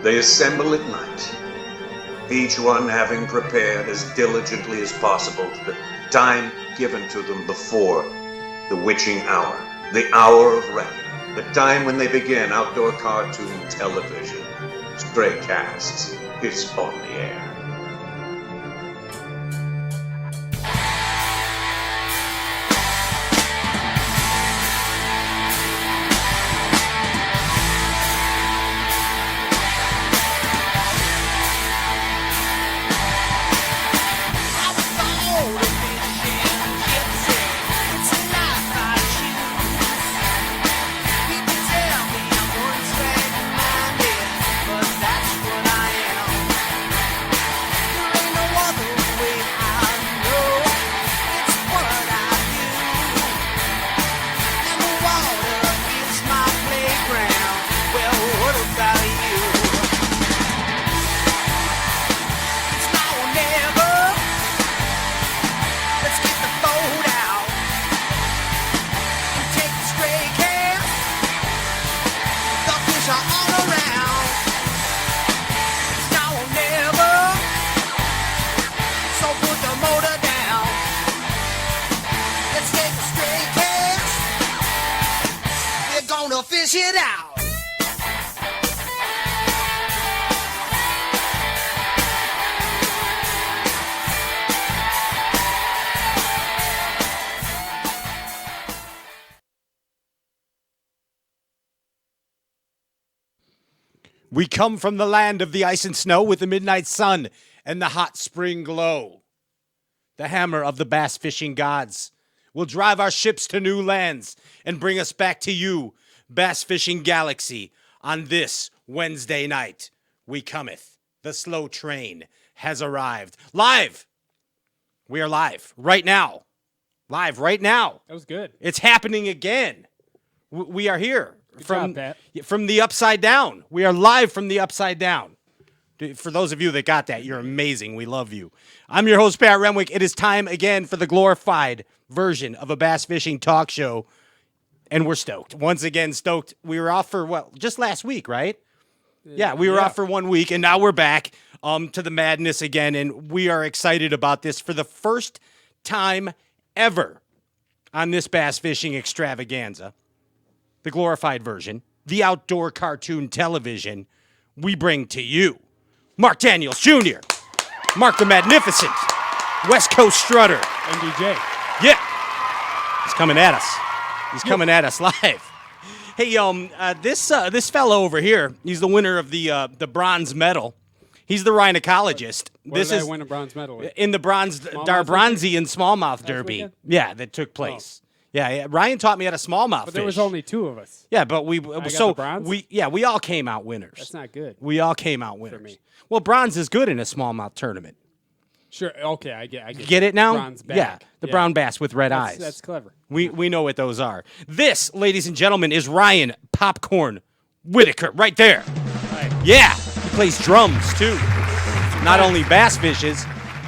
They assemble at night, each one having prepared as diligently as possible to the time given to them before the witching hour, the hour of reckoning, the time when they begin outdoor cartoon television. Stray Cats is on the air. Fish it out. We come from the land of the ice and snow with the midnight sun and the hot spring glow. The hammer of the bass fishing gods will drive our ships to new lands and bring us back to you, Bass Fishing Galaxy. On this Wednesday night, we cometh. The slow train has arrived. Live! We are live right now. Live right now. That was good. It's happening again. We are here. Good job, Pat. From the upside down. We are live from the upside down. For those of you that got that, you're amazing. We love you. I'm your host, Pat Renwick. It is time again for the glorified version of a bass fishing talk show. And we're stoked. Once again, stoked. We were off for, just last week, right? Yeah, we were off for 1 week, and now we're back to the madness again, and we are excited about this for the first time ever on this bass fishing extravaganza. The glorified version, the outdoor cartoon television, we bring to you Mark Daniels Jr., Mark the Magnificent, West Coast Strutter. MDJ. Yeah. He's coming at us. He's coming at us live. Hey, this fellow over here, he's the winner of the bronze medal. He's the rhinocologist. What did I win a bronze medal in the Bronzy and smallmouth derby. Weekend? Yeah, that took place. Oh. Yeah, Ryan taught me how to smallmouth But there was fish. only two of us. Yeah, but we bronze? we all came out winners. That's not good. We all came out winners. For me. Well, bronze is good in a smallmouth tournament. Sure. Okay, I get. Get it now? Bronze back. Yeah, the brown bass with red eyes. That's clever. We know what those are. This, ladies and gentlemen, is Ryan Popcorn Whitaker right there. Right. Yeah, he plays drums too. Not only bass fishes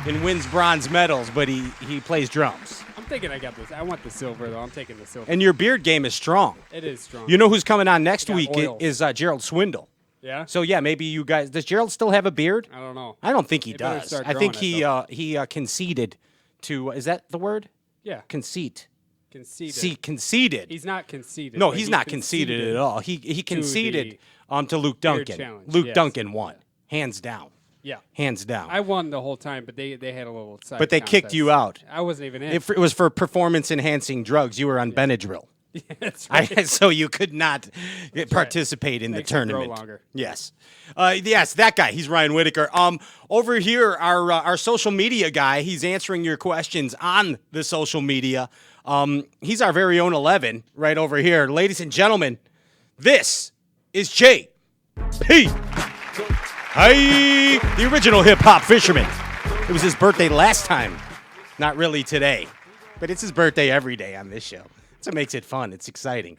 and wins bronze medals, but he plays drums. I'm thinking I got this. I want the silver though. I'm taking the silver. And your beard game is strong. It is strong. You know who's coming on next week oils. is Gerald Swindle. Yeah. So yeah, maybe you guys. Does Gerald still have a beard? I don't know. I don't think he better does. start I think growing he conceded to. Is that the word? Yeah. Conceit. Conceded. See, conceded. He's not conceded. No, but he's he not conceded at all. He conceded to Luke beard Duncan. challenge, Luke yes. Duncan won, hands down. Yeah. Hands down. I won the whole time, but they had a little side But they kicked you out. I wasn't even in. It was for performance-enhancing drugs. You were on Benadryl. That's right. So you could not participate in the Makes it grow tournament. longer. Yes, yes, that guy. He's Ryan Whitaker. Over here, our social media guy. He's answering your questions on the social media. He's our very own 11 right over here, ladies and gentlemen. This is J.P. Hey, the original hip hop fisherman. It was his birthday last time, not really today, but it's his birthday every day on this show. That's what makes it fun. It's exciting.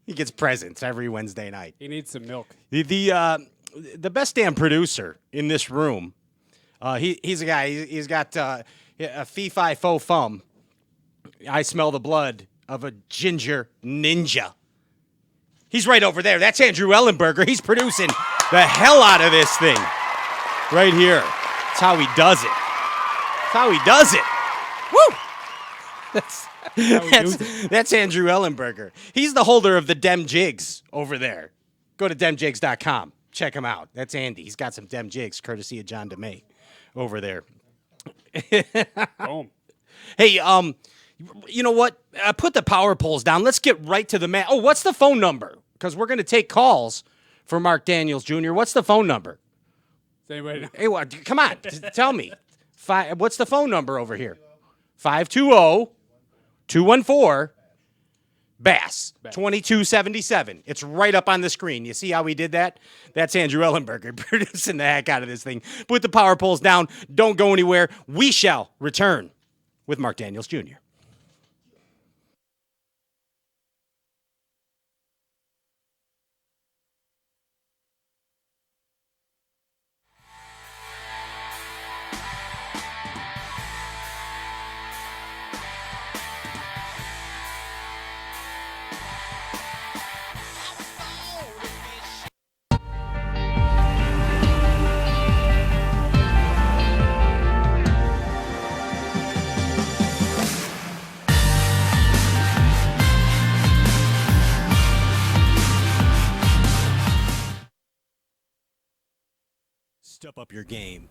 He gets presents every Wednesday night. He needs some milk. The best damn producer in this room. He's a guy. He's got a fee-fi fo fum. I smell the blood of a ginger ninja. He's right over there. That's Andrew Ellenberger. He's producing the hell out of this thing right here. That's how he does it. That's how he does it. Woo! That's Andrew Ellenberger. He's the holder of the Dem Jigs over there. Go to demjigs.com. Check him out. That's Andy. He's got some Dem Jigs, courtesy of John DeMay over there. Boom. Hey, you know what? Put the power poles down. Let's get right to the man. Oh, what's the phone number? Because we're going to take calls for Mark Daniels Jr. What's the phone number? Does anybody know? Hey, come on. Tell me. What's the phone number over here? 520-214 B.A.S.S. 2277. It's right up on the screen. You see how we did that? That's Andrew Ellenberger producing the heck out of this thing. Put the power poles down. Don't go anywhere. We shall return with Mark Daniels Jr. Step up your game.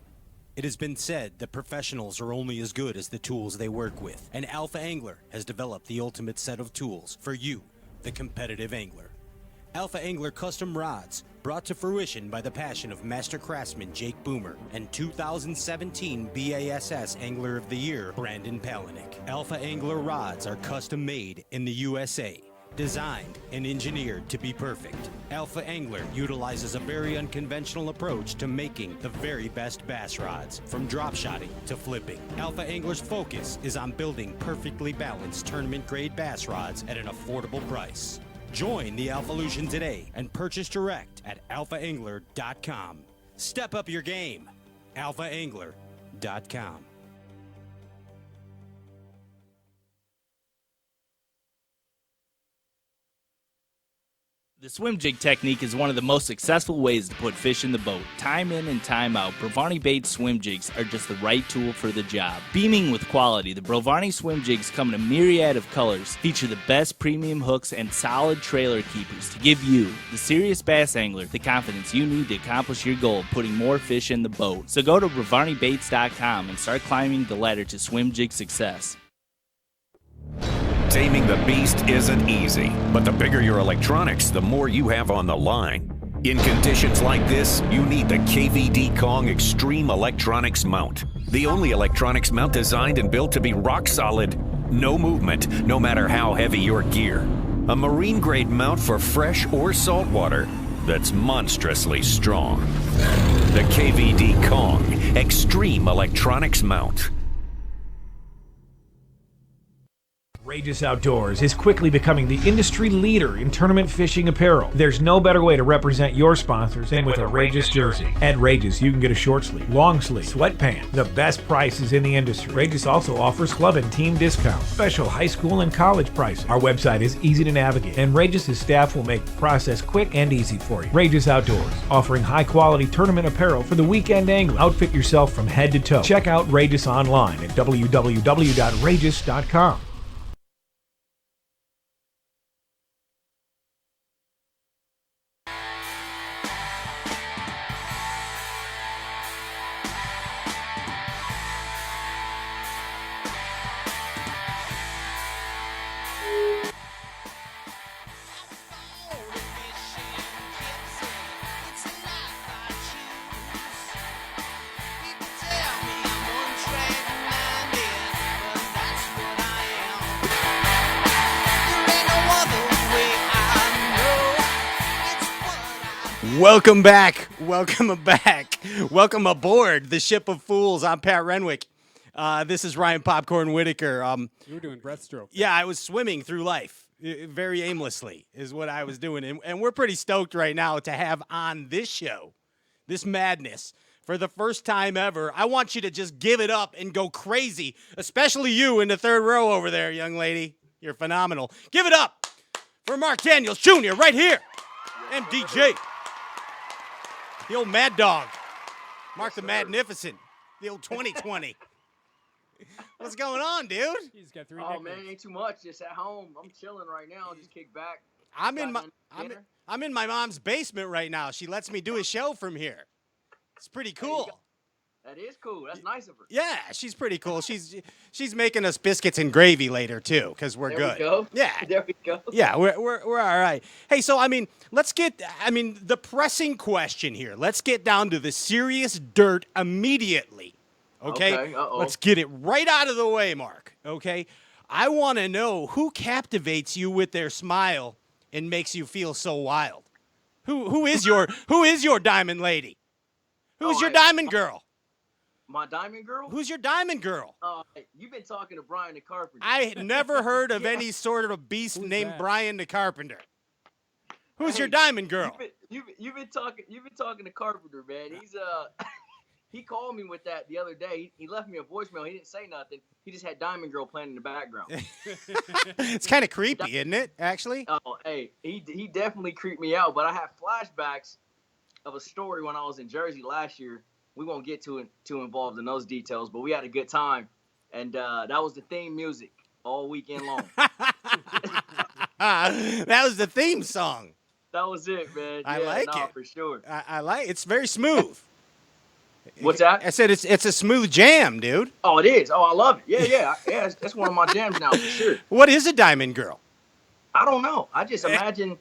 It has been said that professionals are only as good as the tools they work with, and Alpha Angler has developed the ultimate set of tools for you, the competitive angler. Alpha Angler custom rods, brought to fruition by the passion of master craftsman Jake Boomer and 2017 B.A.S.S. Angler of the Year Brandon Palaniuk. Alpha Angler rods are custom made in the USA. Designed and engineered to be perfect, Alpha Angler utilizes a very unconventional approach to making the very best bass rods, from drop shotting to flipping. Alpha Angler's focus is on building perfectly balanced tournament-grade bass rods at an affordable price. Join the Alphalution today and purchase direct at alphaangler.com. Step up your game. alphaangler.com. The swim jig technique is one of the most successful ways to put fish in the boat. Time in and time out, Brovani Baits swim jigs are just the right tool for the job. Beaming with quality, the Brovani swim jigs come in a myriad of colors, feature the best premium hooks and solid trailer keepers to give you, the serious bass angler, the confidence you need to accomplish your goal of putting more fish in the boat. So go to BrovaniBaits.com and start climbing the ladder to swim jig success. Taming the beast isn't easy, but the bigger your electronics, the more you have on the line. In conditions like this, you need the KVD Kong Extreme Electronics Mount. The only electronics mount designed and built to be rock solid, no movement, no matter how heavy your gear. A marine grade mount for fresh or salt water that's monstrously strong. The KVD Kong Extreme Electronics Mount. Outrageous Outdoors is quickly becoming the industry leader in tournament fishing apparel. There's no better way to represent your sponsors than with a Outrageous jersey. At Outrageous, you can get a short sleeve, long sleeve, sweatpants, the best prices in the industry. Outrageous also offers club and team discounts, special high school and college prices. Our website is easy to navigate, and Outrageous' staff will make the process quick and easy for you. Outrageous Outdoors, offering high-quality tournament apparel for the weekend angler. Outfit yourself from head to toe. Check out Outrageous online at www.outrageous.com. Welcome back. Welcome aboard the Ship of Fools. I'm Pat Renwick. This is Ryan Popcorn Whitaker. You were doing breaststroke. Yeah, I was swimming through life very aimlessly is what I was doing. And we're pretty stoked right now to have on this show, this madness, for the first time ever. I want you to just give it up and go crazy, especially you in the third row over there, young lady. You're phenomenal. Give it up for Mark Daniels Jr. right here, MDJ. The old Mad Dog. Mark the Magnificent. The old 2020. What's going on, dude? He's got 3 Oh nicknames. man, ain't too much. Just at home. I'm chilling right now. Just kick back. I'm in Dinner. my mom's basement right now. She lets me do a show from here. It's pretty cool. That is cool. That's nice of her. Yeah, she's pretty cool. She's making us biscuits and gravy later too, because we're There good. we go. Yeah. There we go. Yeah, we're all right. Hey, so let's get the pressing question here. Let's get down to the serious dirt immediately. Okay? Okay, uh-oh. Let's get it right out of the way, Mark. Okay? I want to know who captivates you with their smile and makes you feel so wild. Who is your diamond lady? Who's your diamond girl? My diamond girl? Who's your diamond girl? You've been talking to Brian the Carpenter. I had never heard of any sort of a beast Who's named that? Brian the Carpenter. Who's Hey, your diamond girl? You've been talking to Carpenter, man. He's he called me with that the other day. He left me a voicemail. He didn't say nothing. He just had Diamond Girl playing in the background. It's kind of creepy, isn't it, actually? Oh, hey, he definitely creeped me out. But I have flashbacks of a story when I was in Jersey last year. We won't get too involved in those details, but we had a good time, and that was the theme music all weekend long. That was the theme song. That was it, man. I like it. For sure. I like it's very smooth. What's that? I said it's a smooth jam, dude. Oh, it is. Oh, I love it. Yeah. That's one of my jams now for sure. What is a diamond girl? I don't know. I just imagine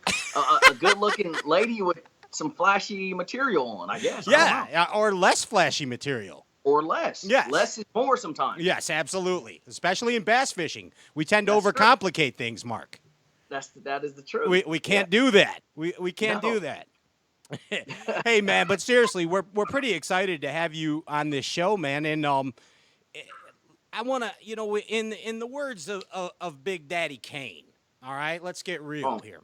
a good-looking lady with some flashy material on, I guess. I don't know. Yeah, or less flashy material. Or less. Yes. Less is more sometimes. Yes, absolutely. Especially in bass fishing, we tend to That's true. overcomplicate things, Mark. That is the truth. We can't do that. We can't No. do that. Hey man, but seriously, we're pretty excited to have you on this show, man. And I want to, in the words of Big Daddy Kane. All right, let's get real here.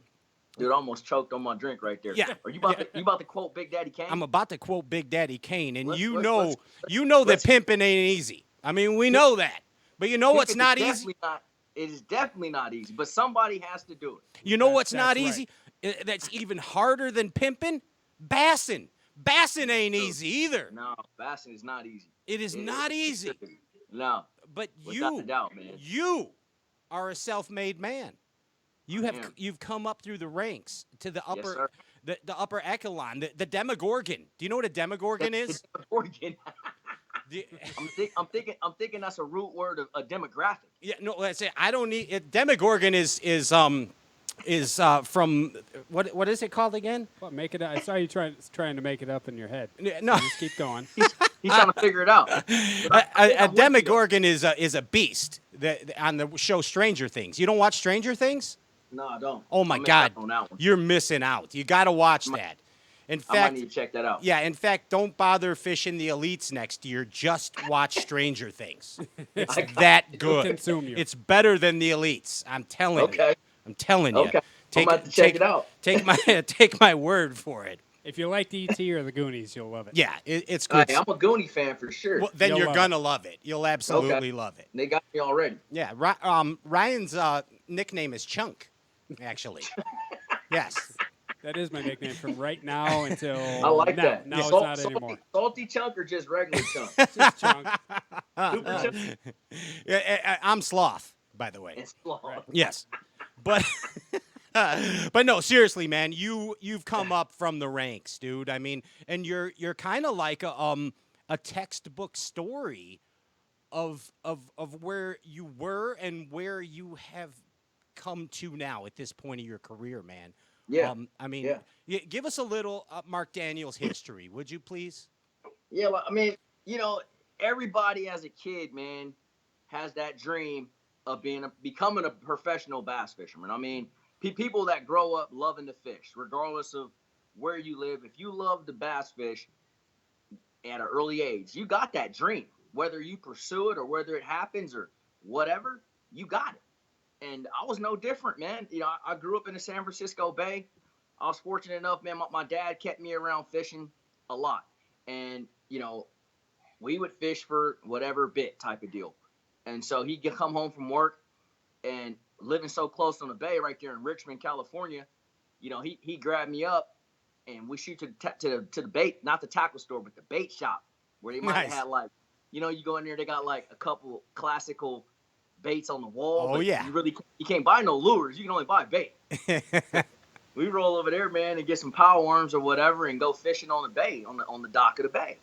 Dude, I almost choked on my drink right there. Yeah. Are you about to quote Big Daddy Kane? I'm about to quote Big Daddy Kane, and Let's- you let's- know that let's- pimping ain't easy. I mean, we know that, but you know what's It's not easy? definitely not- It is definitely not easy, but somebody has to do it. You know what's That's not right. easy? That's even harder than pimping? Bassing. Bassing ain't easy either. No, bassing is not easy. It is not easy. No. But Without a doubt, man. you are a self-made man. am. You've come up through the ranks to the upper sir. the upper echelon, the Demogorgon. Do you know what a Demogorgon is? Oregon. Do- I'm thinking that's a root word of a demographic. Yeah, no, that's it. I don't need it. Demogorgon is from what is it called again? What, make it? I saw you trying to make it up in your head. No, Just keep going. He's trying to figure it out. a Demogorgon is a beast that on the show Stranger Things. You don't watch Stranger Things? No, I don't. Oh my I missed God, out on that one. you're missing out. You got to watch that. In I might fact, need to check that out. yeah. In fact, don't bother fishing the elites next year. Just watch Stranger Things. It's that good. consume you. It's better than the elites. I'm telling you. Okay. I'm telling you. Okay. I'm about to check it out. Take my word for it. If you liked E.T. or the Goonies, you'll love it. Yeah, it's good. Hey, I'm a Goonie fan for sure. Well, then You'll you're love gonna love it. You'll absolutely Okay. love it. They got me already. Yeah. Ryan's nickname is Chunk, actually. Yes. That is my nickname from right now until I like now. that. Now Salt- it's not anymore. Salty chunk or just regular chunk? Just chunk. Super chunk Yeah, I'm Sloth, by the way. and slaw. Yes, but but no, seriously, man, you've come up from the ranks, dude. I mean, and you're kind of like a textbook story of where you were and where you have come to now at this point of your career, man. Yeah. I mean, Yeah. give us a little Mark Daniels history, would you please? Yeah, well, I mean, everybody as a kid, man, has that dream of becoming a professional bass fisherman. I mean, people that grow up loving to fish, regardless of where you live, if you love to bass fish at an early age, you got that dream. Whether you pursue it or whether it happens or whatever, you got it. And I was no different, man. I grew up in the San Francisco Bay. I was fortunate enough, man. My dad kept me around fishing a lot. And, we would fish for whatever bit type of deal. And so he'd come home from work and living so close on the bay right there in Richmond, California, he grabbed me up and we shoot to the bait, not the tackle store, but the bait shop, where they might have Nice. had like, you go in there, they got like a couple classical baits on the wall, Oh, but yeah. you can't buy no lures. You can only buy bait. We roll over there, man, and get some power worms or whatever, and go fishing on the bay, on the dock of the bay.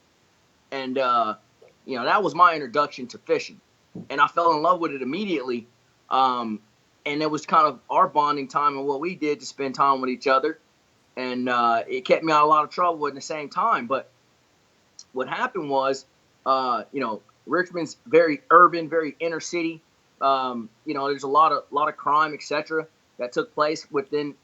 And that was my introduction to fishing, and I fell in love with it immediately. And it was kind of our bonding time and what we did to spend time with each other, and it kept me out of a lot of trouble at the same time. But what happened was, Richmond's very urban, very inner city. There's a lot of crime, etc., that took place within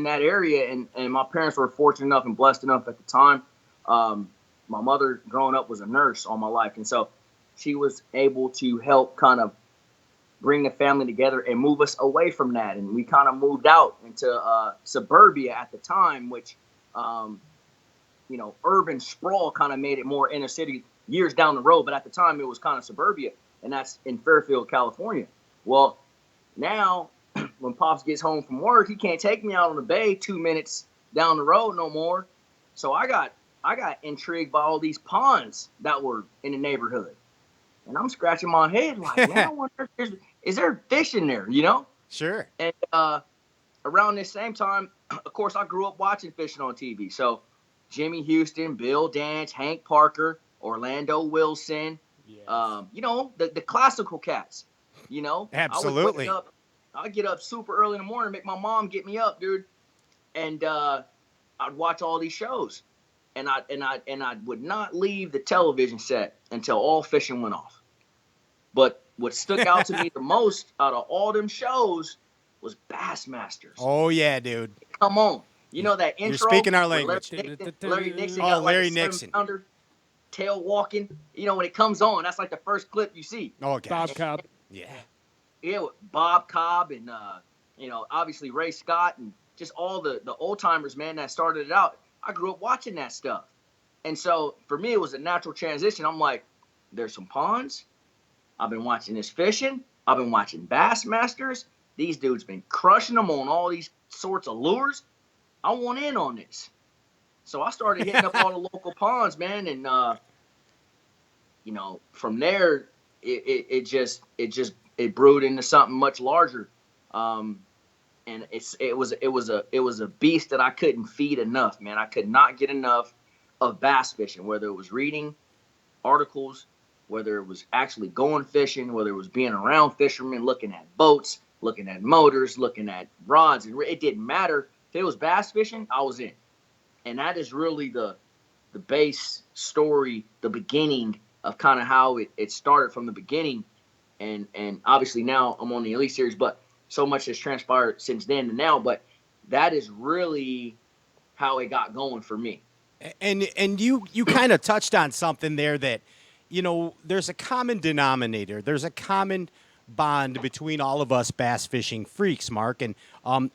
that area, and my parents were fortunate enough and blessed enough at the time. My mother, growing up, was a nurse all my life, and so she was able to help kind of bring the family together and move us away from that. And we kind of moved out into suburbia at the time, which urban sprawl kind of made it more inner city years down the road. But at the time, it was kind of suburbia, and that's in Fairfield, California. Well, now when Pops gets home from work, he can't take me out on the bay 2 minutes down the road no more. So I got intrigued by all these ponds that were in the neighborhood. And I'm scratching my head like, man, I wonder is there fish in there, Sure. And around this same time, of course, I grew up watching fishing on TV. So Jimmy Houston, Bill Dance, Hank Parker, Orlando Wilson, Yes. The classical cats, Absolutely. I'd get up super early in the morning, make my mom get me up, dude. And I'd watch all these shows. And I would not leave the television set until all fishing went off. But what stuck out to me the most out of all them shows was Bassmasters. Oh, yeah, dude. Come on. You know that intro? You're speaking our where language. Larry Nixon Oh, got like Larry a Nixon. 7-pounder, tail walking. When it comes on, that's like the first clip you see. Oh, gosh. Bob Cobb. Yeah. Yeah, with Bob Cobb and obviously Ray Scott and just all the old timers, man, that started it out. I grew up watching that stuff. And so for me, it was a natural transition. I'm like, there's some ponds. I've been watching this fishing. I've been watching Bassmasters. These dudes been crushing them on all these sorts of lures. I want in on this. So I started hitting up all the local ponds, man. And, from there, it brewed into something much larger. And it was a beast that I couldn't feed enough, man. I could not get enough of bass fishing, whether it was reading articles, whether it was actually going fishing, whether it was being around fishermen, looking at boats, looking at motors, looking at rods. It didn't matter. If it was bass fishing, I was in. And that is really the base story, the beginning of kind of how it started from the beginning. And obviously now I'm on the Elite Series, but so much has transpired since then to now. But that is really how it got going for me. And you kind of touched on something there that, there's a common denominator. There's a common bond between all of us bass fishing freaks, Mark. And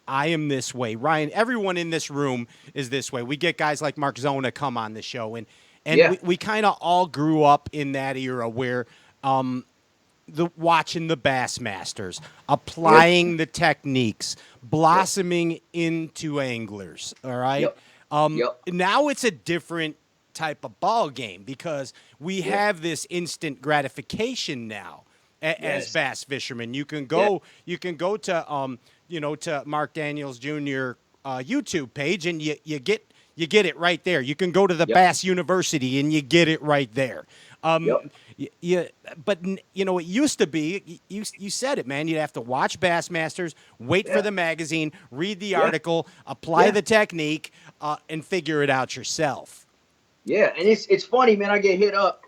I am this way. Ryan, everyone in this room is this way. We get guys like Mark Zona come on the show. And Yeah. we kind of all grew up in that era where watching the Bassmasters, applying the techniques, blossoming into anglers, all right? Yep. Now it's a different type of ball game because we have this instant gratification now as bass fishermen. You can go to to Mark Daniels Jr. YouTube page and you get it right there. You can go to the Bass University and you get it right there. But it used to be, you said it, man. You'd have to watch Bassmasters, wait for the magazine, read the article, apply the technique, and figure it out yourself. Yeah, and it's funny, man. I get hit up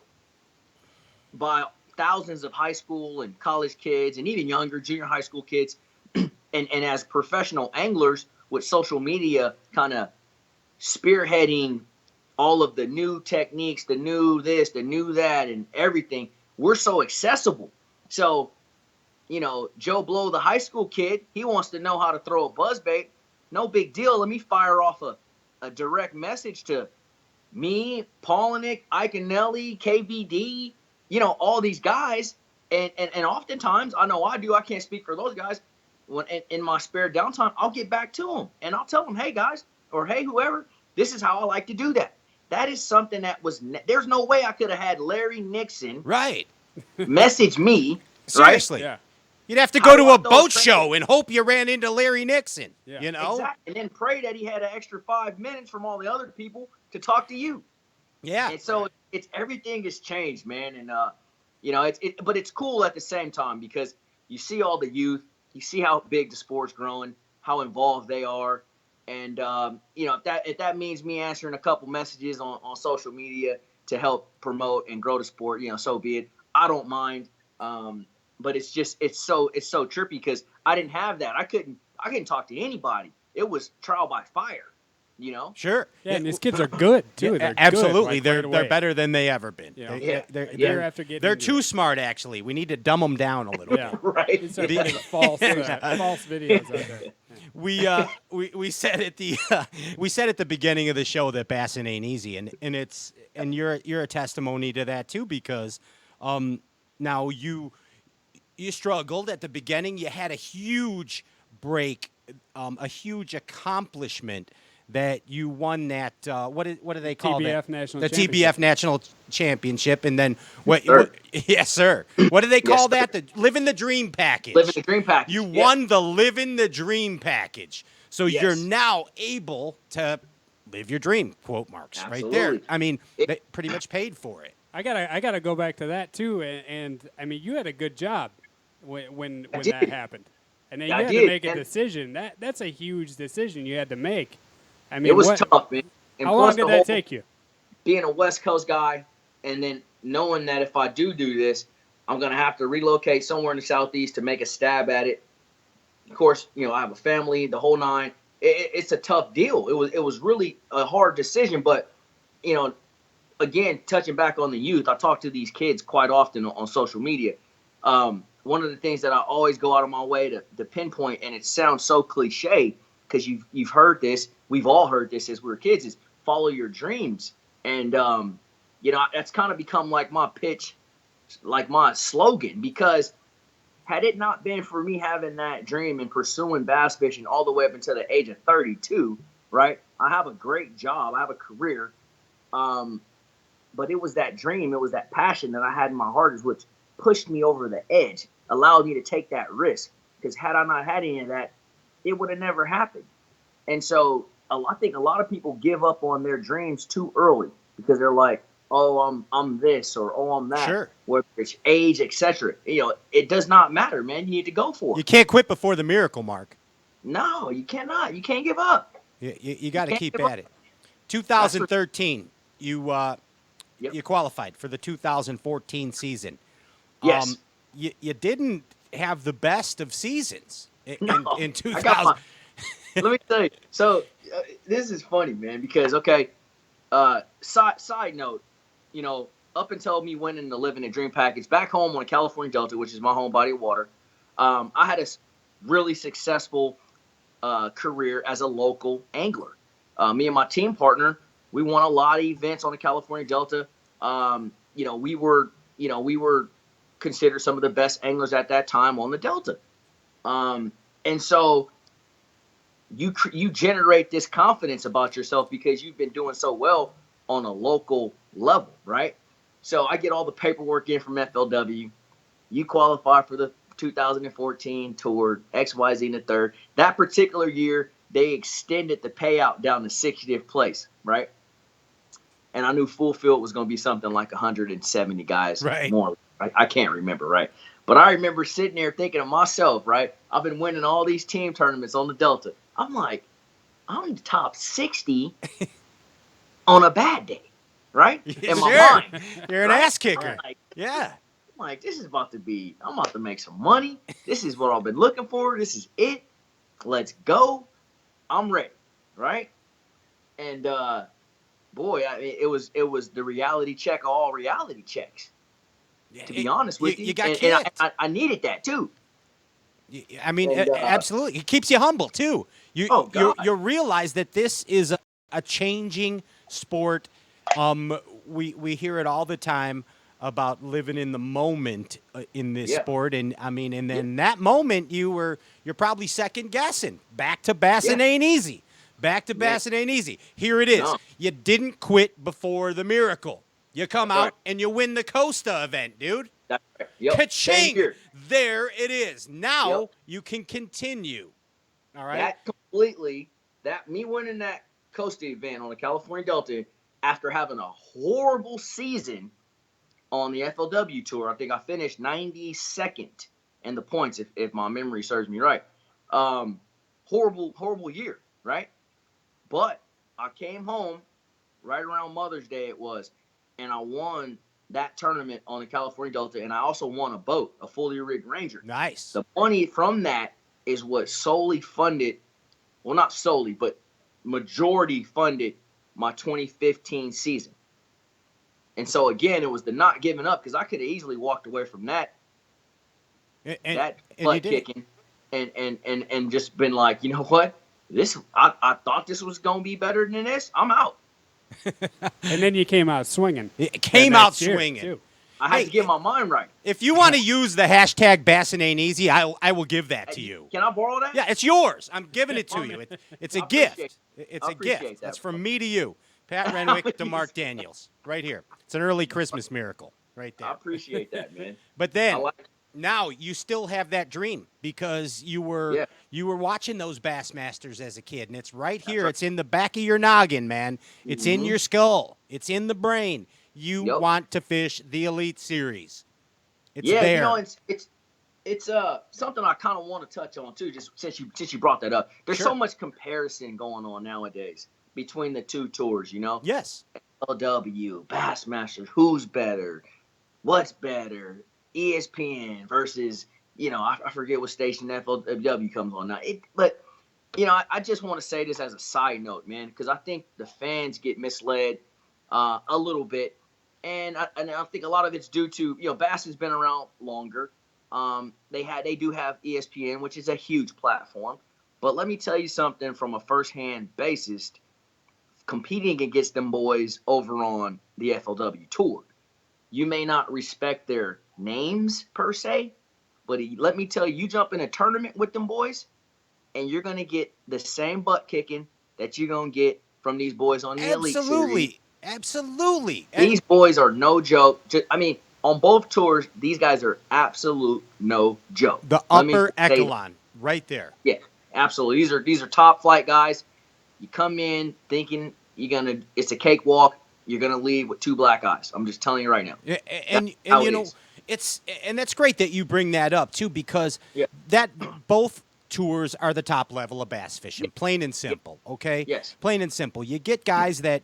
by thousands of high school and college kids, and even younger junior high school kids, and as professional anglers with social media kind of spearheading all of the new techniques, the new this, the new that, and everything. We're so accessible. So, Joe Blow, the high school kid, he wants to know how to throw a buzzbait. No big deal. Let me fire off a direct message to me, Polinick, Iconelli, KVD, all these guys. And oftentimes, I know I can't speak for those guys. When in my spare downtime, I'll get back to them and I'll tell them, hey guys, or hey whoever, This is how I like to do that. That is something that was there's no way I could have had Larry Nixon Right. message me. Seriously. Yeah. You'd have to How go do to I a know boat Trey- show and hope you ran into Larry Nixon. Yeah. You know? Exactly. And then pray that he had an extra 5 minutes from all the other people to talk to you. Yeah. And so it's everything has changed, man. And but it's cool at the same time because you see all the youth, you see how big the sport's growing, how involved they are, and if that means me answering a couple messages on social media to help promote and grow the sport, so be it. I don't mind. But it's so trippy because I didn't have that. I couldn't talk to anybody. It was trial by fire. Sure. Yeah, and these kids are good too. They're absolutely. good, like, they're better than they ever been. You know? They're too smart. Actually, we need to dumb them down a little Yeah, bit. Right. These are putting false videos out there. We said at the beginning of the show that bassing ain't easy, and you're a testimony to that too because now you struggled at the beginning. You had a huge break, a huge accomplishment that you won that what do they call TBF that? National The Championship. TBF National Championship, and then what? Sir. Yes, sir. What do they call Yes, that? The Living the Dream package. Living the Dream package. You Yeah. won the Living the Dream package, so Yes. you're now able to live your dream. Quote marks right there. Absolutely. I mean, they pretty much paid for it. I gotta go back to that too, and I mean, you had a good job when I that did. happened, and then I you had did, to make a and- decision. That's a huge decision you had to make. I mean, It was tough, man. And how long plus did the that whole- take you? Being a West Coast guy, and then knowing that if I do this, I'm gonna have to relocate somewhere in the Southeast to make a stab at it. Of course, I have a family, the whole nine. It's a tough deal. It was really a hard decision, but again, touching back on the youth, I talk to these kids quite often on social media. One of the things that I always go out of my way to pinpoint, and it sounds so cliche because you've heard this, we've all heard this as we were kids, is follow your dreams. And that's kind of become like my pitch, like my slogan, because had it not been for me having that dream and pursuing bass fishing all the way up until the age of 32, right? I have a great job, I have a career, but it was that dream, it was that passion that I had in my heart is what pushed me over the edge, allowed me to take that risk. Because had I not had any of that, it would have never happened. And so I think a lot of people give up on their dreams too early because they're like, oh, I'm this, or oh, I'm that. Sure. Whether it's age, etc. It does not matter, man. You need to go for it. You can't quit before the miracle mark. No, you cannot. You can't give up. You got to can't keep give up. at it. 2013, you Yep. qualified for the 2014 season. Yes. You didn't have the best of seasons in I 2000. got my, let me tell you. So this is funny, man, because side note, up until me winning the Living the Dream package back home on the California Delta, which is my home body of water, I had a really successful career as a local angler. Me and my team partner, we won a lot of events on the California Delta. We were considered some of the best anglers at that time on the Delta. And so you generate this confidence about yourself because you've been doing so well on a local level, right? So I get all the paperwork in from FLW. You qualify for the 2014 tour, XYZ in the third. That particular year, they extended the payout down to 60th place, right? And I knew full field was going to be something like 170 guys, Right. more. I can't remember, right? But I remember sitting there thinking to myself, right? I've been winning all these team tournaments on the Delta. I'm like, I'm in the top 60 on a bad day, right? In my Sure. mind. You're an right? ass kicker. I'm Yeah. this is I'm about to make some money. This is what I've been looking for. This is it. Let's go. I'm ready, right? And boy, it was the reality check of all reality checks. To be honest with you, you got and kicked. I needed that too. I mean, And, absolutely. It keeps you humble too. Oh, God. You realize that this is a changing sport. We hear it all the time about living in the moment in this Yeah. sport, and I mean, and then that moment you're probably second guessing. Back to bassing Yeah. ain't easy. Back to Man. Bass, it ain't easy. Here it is. No. You didn't quit before the miracle. You come That's out right. and you win the Costa event, dude. That's right. Yep. Same Ka-ching! here. There it is. Now Yep. you can continue. All right. That completely, that me winning that Costa event on the California Delta after having a horrible season on the FLW tour. I think I finished 92nd in the points, if my memory serves me right. Horrible year, right? But I came home right around Mother's Day it was, and I won that tournament on the California Delta, and I also won a boat, a fully rigged Ranger. Nice. The money from that is what solely funded, well, not solely, but majority funded my 2015 season. And so again, it was the not giving up, because I could have easily walked away from that And you butt did it. kicking and just been like, you know what? I thought this was gonna be better than this. I'm out. And then you came out swinging. It came the out next year, swinging. too. I had Hey, to get my mind right. If you want to use the hashtag Bass It Ain't Easy, I will give that to you. Can I borrow that? Yeah, it's yours. I'm giving it to you. It's a I appreciate gift. it. It's I a appreciate gift. that, That's bro. from me to you. Pat Renwick to Mark Daniels. Right here. It's an early Christmas miracle. Right there. I appreciate that, man. But I then like it. now you still have that dream because you were watching those Bassmasters as a kid, and it's right here. right. It's in the back of your noggin, man. It's in your skull. It's in the brain. You Yep. want to fish the Elite Series. It's Yeah, there. you know, it's something I kind of want to touch on too. Just since you brought that up, there's Sure. so much comparison going on nowadays between the two tours. You know, Yes. LW, Bassmaster, who's better, what's better, ESPN versus, you know, I forget what station FLW comes on now. But you know, I just want to say this as a side note, man, because I think the fans get misled a little bit. And I think a lot of it's due to, you know, Bass has been around longer. They do have ESPN, which is a huge platform. But let me tell you something from a firsthand basis, competing against them boys over on the FLW tour. You may not respect their names per se, but let me tell you, you jump in a tournament with them boys, and you're going to get the same butt kicking that you're going to get from these boys on the Elite Series. Absolutely. These boys are no joke. I mean, on both tours, these guys are absolute no joke. The Let me upper just say that. echelon, right there. Yeah, absolutely. These are top flight guys. You come in thinking it's a cakewalk. You're gonna leave with two black eyes. I'm just telling you right now. And how you it know, is. and that's great that you bring that up too, because Yeah. that both tours are the top level of bass fishing, plain and simple. Okay. Yes. Plain and simple. You get guys that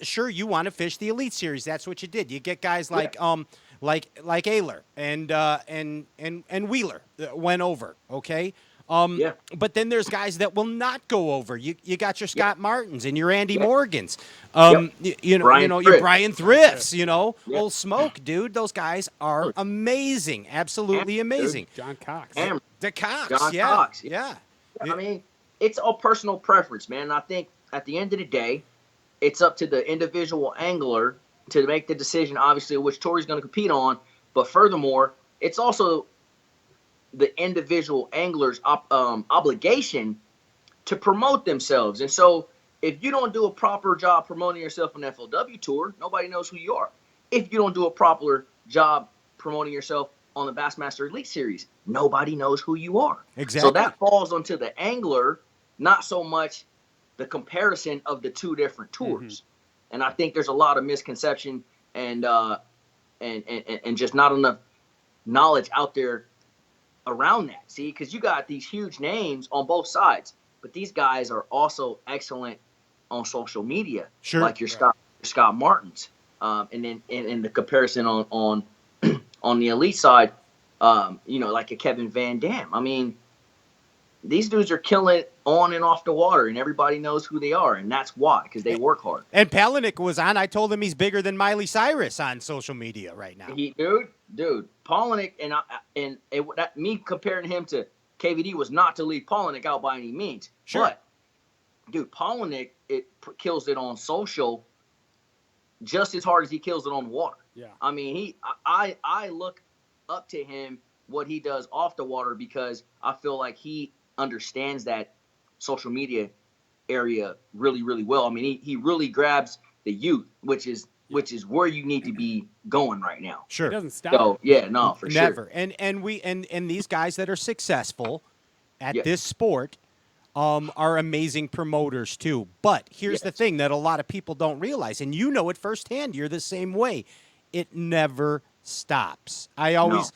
sure you want to fish the Elite Series. That's what you did. You get guys like like Ayler and Wheeler that went over. Okay. But then there's guys that will not go over. You got your Scott Martins and your Andy Morgans. You know your Brian Thrifts. Old Smoke, dude. Those guys are amazing. Absolutely amazing. John Cox. The Cox, John yeah. Cox, Yeah. I mean, it's all personal preference, man. And I think at the end of the day, it's up to the individual angler to make the decision, obviously, which tour he's going to compete on. But furthermore, it's also the individual angler's obligation to promote themselves. And so if you don't do a proper job promoting yourself on the FLW tour, nobody knows who you are. If you don't do a proper job promoting yourself on the Bassmaster Elite Series, nobody knows who you are. Exactly. So that falls onto the angler, not so much the comparison of the two different tours. Mm-hmm. And I think there's a lot of misconception and just not enough knowledge out there around that. See, because you got these huge names on both sides, but these guys are also excellent on social media, like your Scott Martins. And then in the comparison on on the Elite side, like a Kevin Van Dam. I mean, these dudes are killing it on and off the water, and everybody knows who they are, and that's why, because they work hard. And Palahniuk was on. I told him he's bigger than Miley Cyrus on social media right now. Dude, Palahniuk me comparing him to KVD was not to leave Palahniuk out by any means. Sure. But, dude, Palahniuk kills it on social just as hard as he kills it on the water. Yeah. I mean, I look up to him, what he does off the water, because I feel like he understands that social media area really, really well. I mean, he really grabs the youth, which is where you need to be going right now. Sure. It doesn't stop. So yeah, no, for Never. sure. And these guys that are successful at Yeah. this sport are amazing promoters too. But here's the Yes. thing that a lot of people don't realize, and you know it firsthand. You're the same way. It never stops. I always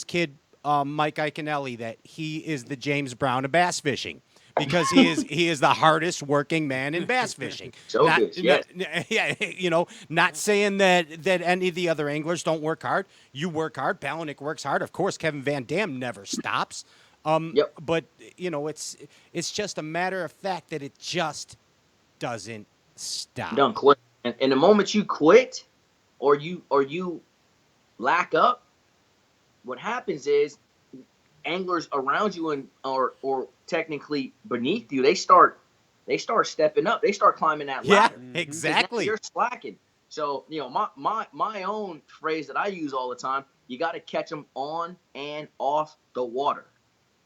kid Mike Iaconelli that he is the James Brown of bass fishing. Because he is the hardest working man in bass fishing. So good, yes. Yeah, not saying that any of the other anglers don't work hard. You work hard. Palaniuk works hard. Of course, Kevin Van Dam never stops. Yep. But it's just a matter of fact that it just doesn't stop. Don't quit. And the moment you quit, or you lack up, what happens is anglers around you and or technically beneath you, they start stepping up. They start climbing that Yeah, ladder. exactly. You're slacking. So my own phrase that I use all the time: you got to catch them on and off the water.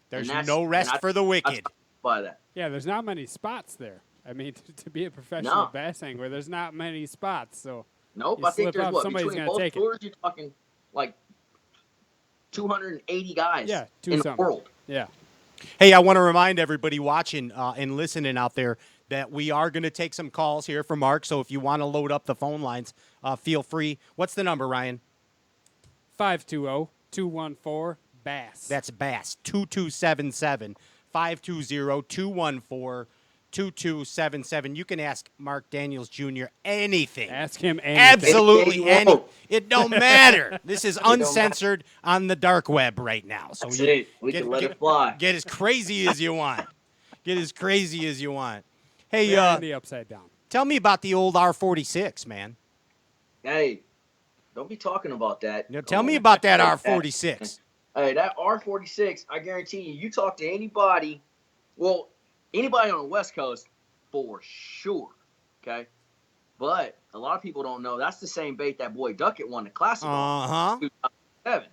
There's no rest for the wicked. By that. Yeah, there's not many spots there. I mean, to be a professional No. bass angler, there's not many spots. So Nope. you I think slip there's up, what somebody's between gonna both take it. tours, you're talking like 280 guys Yeah, in the world. Yeah. Hey, I want to remind everybody watching and listening out there that we are going to take some calls here for Mark. So if you want to load up the phone lines, feel free. What's the number, Ryan? 520-214-BASS. That's Bass 2277 520-214-2277. You can ask Mark Daniels Jr. anything. Ask him anything. Absolutely Anything you any. want. It don't matter. This is don't uncensored on the dark web right now. So That's it. We can let it fly. Get as crazy as you want. Get as crazy as you want. Hey, We're in the upside down. tell me about the old R46, man. Hey, don't be talking about that. Tell me about that R46. Hey, that R46, I guarantee you, you talk to anybody, well, anybody on the West Coast, for sure, okay? But a lot of people don't know that's the same bait that boy Duckett won the Classic Uh-huh. 2007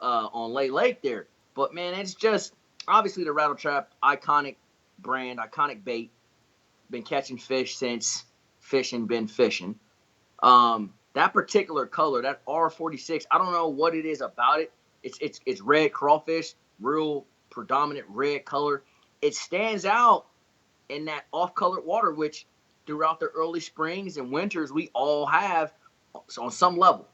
on Lay Lake there. But, man, it's just, obviously the Rattle Trap, iconic brand, iconic bait. Been catching fish since fishing been fishing. That particular color, that R46, I don't know what it is about it. It's red crawfish, real predominant red color. It stands out in that off-colored water, which throughout the early springs and winters we all have on some level.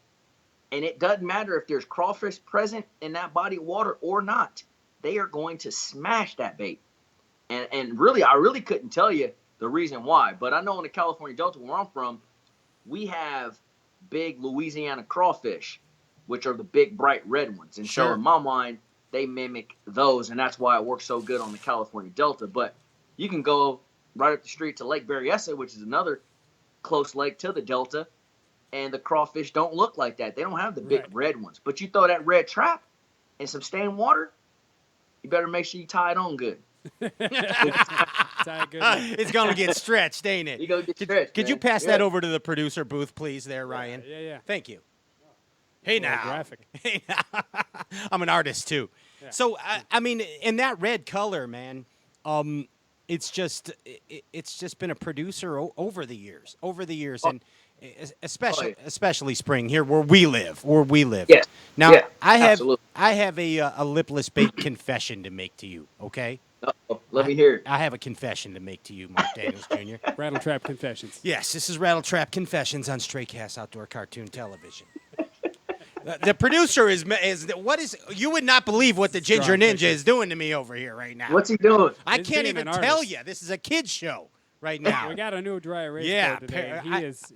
And it doesn't matter if there's crawfish present in that body of water or not. They are going to smash that bait. And really, I really couldn't tell you the reason why. But I know in the California Delta, where I'm from, we have big Louisiana crawfish, which are the big, bright red ones. And Sure. so in my mind, they mimic those, and that's why it works so good on the California Delta. But you can go right up the street to Lake B.A.S.S, which is another close lake to the Delta, and the crawfish don't look like that. They don't have the big red ones. But you throw that red trap in some stained water, you better make sure you tie it on good. It's going to get stretched, ain't it? You go get stretched, Could you man. pass Yeah. that over to the producer booth, please, there, Ryan? Yeah. Thank you. Hey, Little now. graphic. Hey, now. I'm an artist, too. Yeah. So, I mean, in that red color, man, it's just been a producer over the years, and especially spring here where we live. Yes. Now, Yeah, I have absolutely. a lipless bait confession to make to you, okay? Let me hear it. I have a confession to make to you, Mark Daniels Jr. Rattle Trap Confessions. Yes, this is Rattle Trap Confessions on Stray Cast Outdoor Cartoon Television. The producer is what is you would not believe what the Ginger Ninja is doing to me over here right now. What's he doing? I He's can't being even an tell artist. you. This is a kid's show right now. We got a new dry erase Yeah, board today. and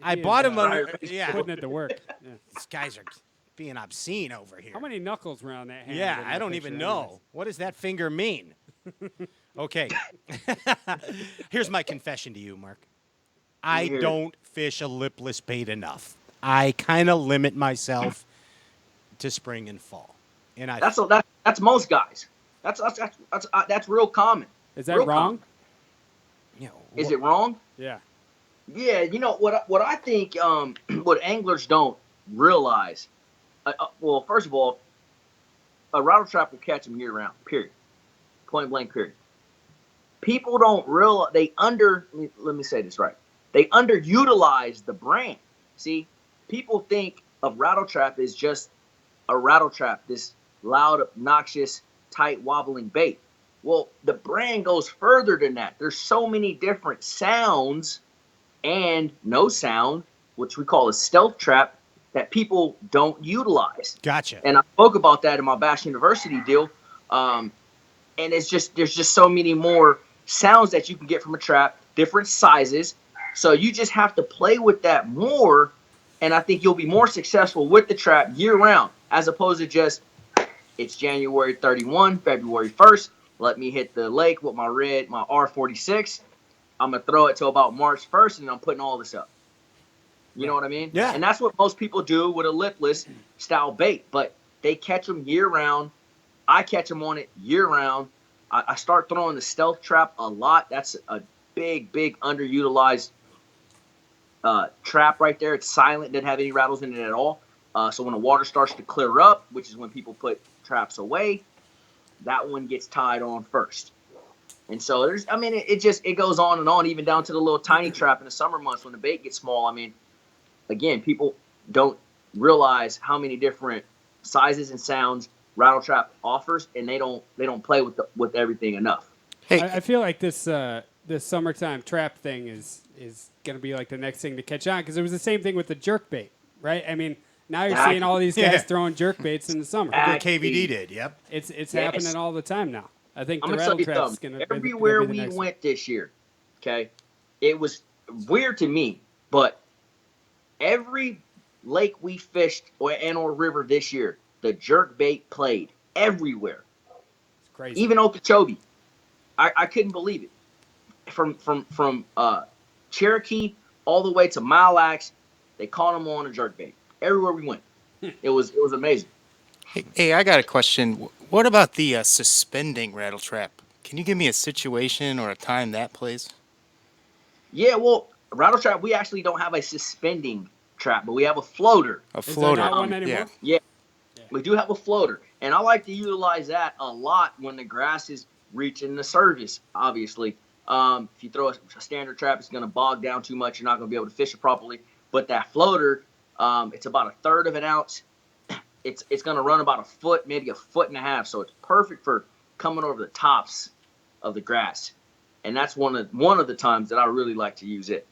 I he bought is, him a putting it to work. Yeah. These guys are being obscene over here. How many knuckles were on that hand? Yeah, in the I don't picture even know. anyways? What does that finger mean? Okay. Here's my confession to you, Mark. I Weird. don't fish a lipless bait enough. I kind of limit myself to spring and fall. And That's most guys. That's real common. Is that Real wrong? common. You know, Is it wrong? Yeah. Yeah, you know what I think what anglers don't realize. Well, first of all, a rattle trap will catch them year round. Period. Point blank. Period. people don't realize let me say this right. They underutilize the brand. See, people think of rattle trap as just a rattle trap, this loud, obnoxious, tight, wobbling bait. Well, the brand goes further than that. There's so many different sounds and no sound, which we call a stealth trap, that people don't utilize. Gotcha. And I spoke about that in my Bass University deal. And there's just so many more sounds that you can get from a trap, different sizes. So you just have to play with that more, and I think you'll be more successful with the trap year round, as opposed to just it's January 31, February 1st. Let me hit the lake with my R46. I'm gonna throw it till about March 1st, and I'm putting all this up. You know what I mean? Yeah. And that's what most people do with a lipless style bait, but they catch them year round. I catch them on it year round. I start throwing the stealth trap a lot. That's a big underutilized trap right there. It's silent, doesn't have any rattles in it at all. So when the water starts to clear up, which is when people put traps away, that one gets tied on first. And so it goes on and on, even down to the little tiny trap in the summer months when the bait gets small. I mean, again, people don't realize how many different sizes and sounds rattle trap offers, and they don't play with everything enough. Hey, I feel like this summertime trap thing is gonna be like the next thing to catch on, because it was the same thing with the jerk bait, right? I mean, now you're seeing all these guys throwing jerk baits in the summer. Good KVD did. Yep. It's happening all the time now. I think I'm the gonna rattle tell you trap's something. gonna Everywhere be the we next went this year, okay, it was weird to me, but every lake we fished or river this year, the jerk bait played everywhere. It's crazy. Even Okeechobee, I couldn't believe it. From Cherokee all the way to Mile Axe, they caught them on a jerk bait everywhere we went. It was amazing. Hey, I got a question. What about the suspending rattle trap? Can you give me a situation or a time that plays? Yeah, well, rattle trap, we actually don't have a suspending trap, but we have a floater. A Is there floater. not one anymore? Yeah, we do have a floater, and I like to utilize that a lot when the grass is reaching the surface. Obviously, if you throw a standard trap, it's going to bog down too much. You're not going to be able to fish it properly. But that floater, it's about 1/3 of an ounce. It's going to run about a foot, maybe 1.5 feet. So it's perfect for coming over the tops of the grass, and that's one of the times that I really like to use it.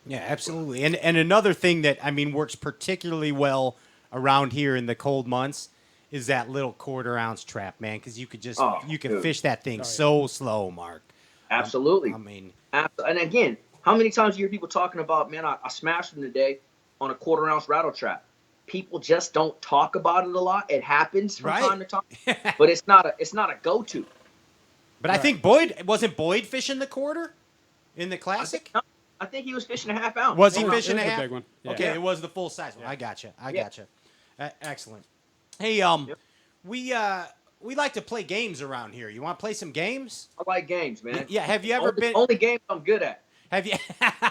Yeah, absolutely. And another thing that works particularly well around here in the cold months is that little 1/4 ounce trap, man, because you can fish that thing so slow, Mark. Absolutely. And again, how many times do you hear people talking about, man, I smashed them today on a 1/4 ounce rattle trap? People just don't talk about it a lot. It happens from time to time, but it's not a go-to. But I think wasn't Boyd fishing the 1/4 in the Classic? I think he was fishing a 1/2 ounce. Was he fishing a half? Big one. Yeah. Okay, it was the full size one. I gotcha. Excellent. Hey, we like to play games around here. You want to play some games? I like games, man. Yeah. Have you ever been? Only game I'm good at. Have you?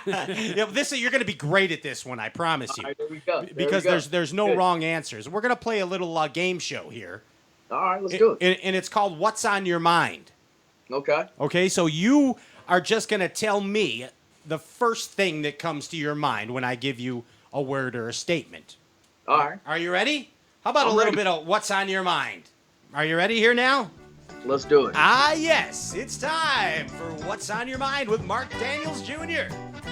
You're going to be great at this one. I promise you. All right, there we go. Because there's no wrong answers. We're going to play a little game show here. All right, let's do it. And it's called What's on Your Mind. Okay. Okay, so you are just going to tell me the first thing that comes to your mind when I give you a word or a statement. All right. Are you ready? How about a little bit of What's on Your Mind? Are you ready here now? Let's do it. Yes, it's time for What's on Your Mind with Mark Daniels Jr.,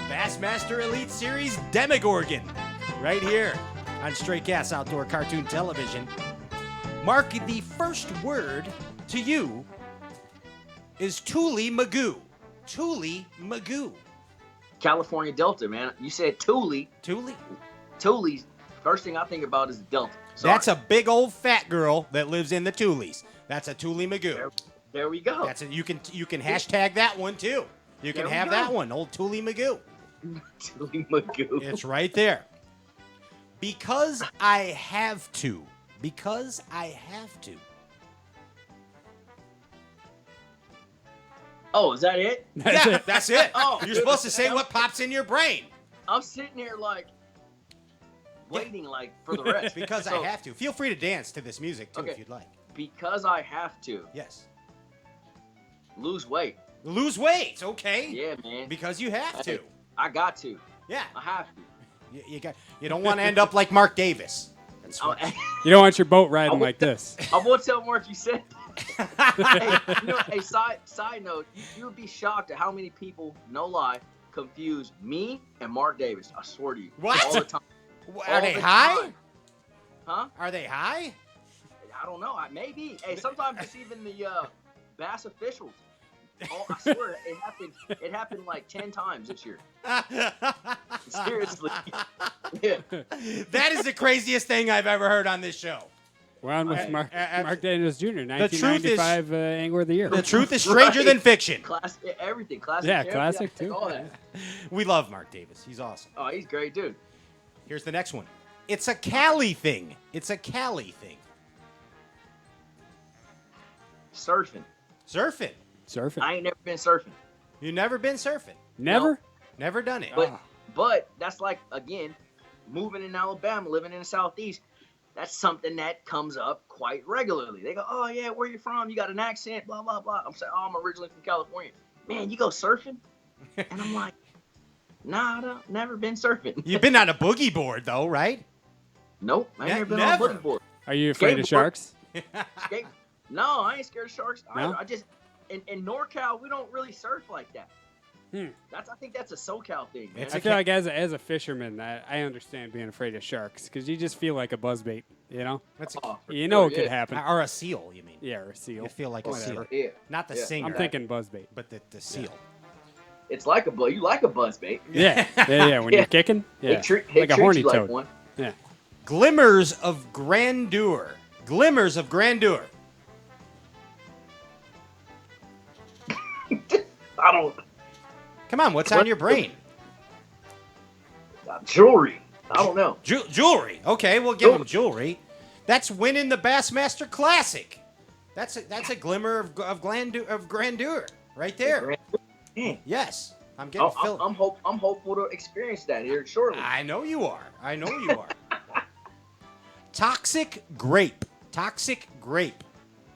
Bassmaster Elite Series Demogorgon, right here on Stray Cats Outdoor Cartoon Television. Mark, the first word to you is Tule Magoo. Tule Magoo. California Delta, man. You said Thule. Tule? Tule's, first thing I think about is the Delta. Sorry. That's a big old fat girl that lives in the Tules. That's a Tule Magoo. There we go. You can hashtag that one too. You can have that one, old Tule Magoo. Tule Magoo. It's right there. Because I have to. Because I have to. Oh, is that it? That's it. Oh, you're supposed to say what pops in your brain. I'm sitting here waiting for the rest. Because I have to. Feel free to dance to this music too if you'd like. Because I have to. Yes. Lose weight. Lose weight, okay. Yeah, man. Because you have to. I got to. Yeah. I have to. You don't want to end up like Mark Davis. That's what, You don't want your boat riding like this. I won't tell Mark you said that. Hey, side note, you would be shocked at how many people, no lie, confuse me and Mark Davis. I swear to you. What? All the time. Are they high? Time. Huh? Are they high? I don't know. Maybe. Hey, sometimes it's even the Bass officials. Oh, I swear, it happened like 10 times this year. Seriously. Yeah. That is the craziest thing I've ever heard on this show. We're on with Mark Daniels Jr., truth is- 1995 Angler of the Year. The truth is stranger than fiction. Classic, everything. Classic. Yeah, everything, classic too. All that. We love Mark Davis. He's awesome. Oh, he's a great dude. Here's the next one. It's a Cali thing. It's a Cali thing. Surfing. Surfing. Surfing. I ain't never been surfing. You never been surfing? Never? Never done it. But that's like, again, moving in Alabama, living in the Southeast, that's something that comes up quite regularly. They go, oh, yeah, where you from? You got an accent, blah, blah, blah. I'm saying, oh, I'm originally from California. Man, you go surfing? And I'm like, nah, I've never been surfing. You've been on a boogie board, though, right? Nope, I ain't never been never. on a boogie board. Are you afraid of Skateboard. sharks? No, I ain't scared of sharks. No? I just, in NorCal, we don't really surf like that. I think that's a SoCal thing. Man. I feel like as a fisherman, I understand being afraid of sharks because you just feel like a buzzbait, you know? You know it could happen. Or a seal, you mean? Yeah, or a seal. You feel like a seal. Yeah. Not the singer. I'm thinking buzzbait. But the seal. It's like you like a buzzbait. Yeah, when you're kicking. Yeah, like a horny toad. One. Yeah. Glimmers of grandeur. Glimmers of grandeur. I don't. Come on, what's on your brain? Jewelry. I don't know. Jewelry. Okay, we'll give him jewelry. That's winning the Bassmaster Classic. That's a glimmer of grandeur right there. Yes, I'm getting. I'm hopeful to experience that here shortly. I know you are. Toxic grape. Toxic grape.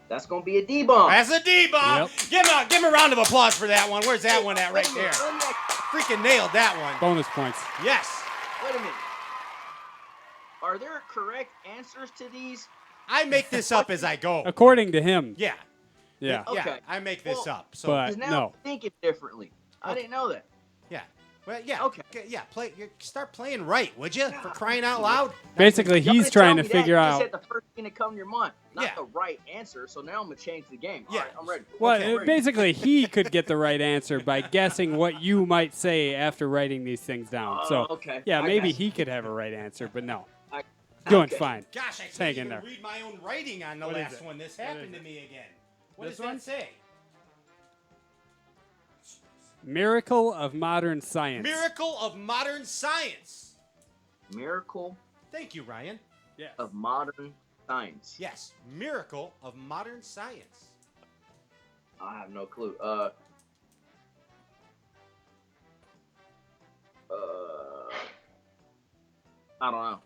That's gonna be a D-bomb. That's a D-bomb. Yep. Give him a round of applause for that one. Where's that one at right there? Freaking nailed that one. Bonus points. Yes. Wait a minute. Are there correct answers to these? I make this up as I go. According to him. Yeah. Okay. Yeah, I make this up. So, but Because now no. I'm thinking differently. I didn't know that. yeah. Well, yeah. Okay. Yeah. Start playing right, would you? For crying out loud. Basically, Y'all he's didn't trying tell to me that. figure You out. said the first thing to come to your mind, not Yeah. the right answer. So now I'm gonna change the game. Yeah. All right, I'm ready. Well, Okay. basically, he could get the right answer by guessing what you might say after writing these things down. So, okay. yeah, I maybe got he could have a right answer, but no. I- Doing okay. fine. Gosh, I Hang can't in even there. read my own writing on the What is last it? one. This What happened is to it? me again. What This does one? that say? Miracle of modern science. Miracle of modern science. Miracle Thank you, Ryan. Yes. of modern science. Yes, miracle of modern science. I have no clue. I don't know.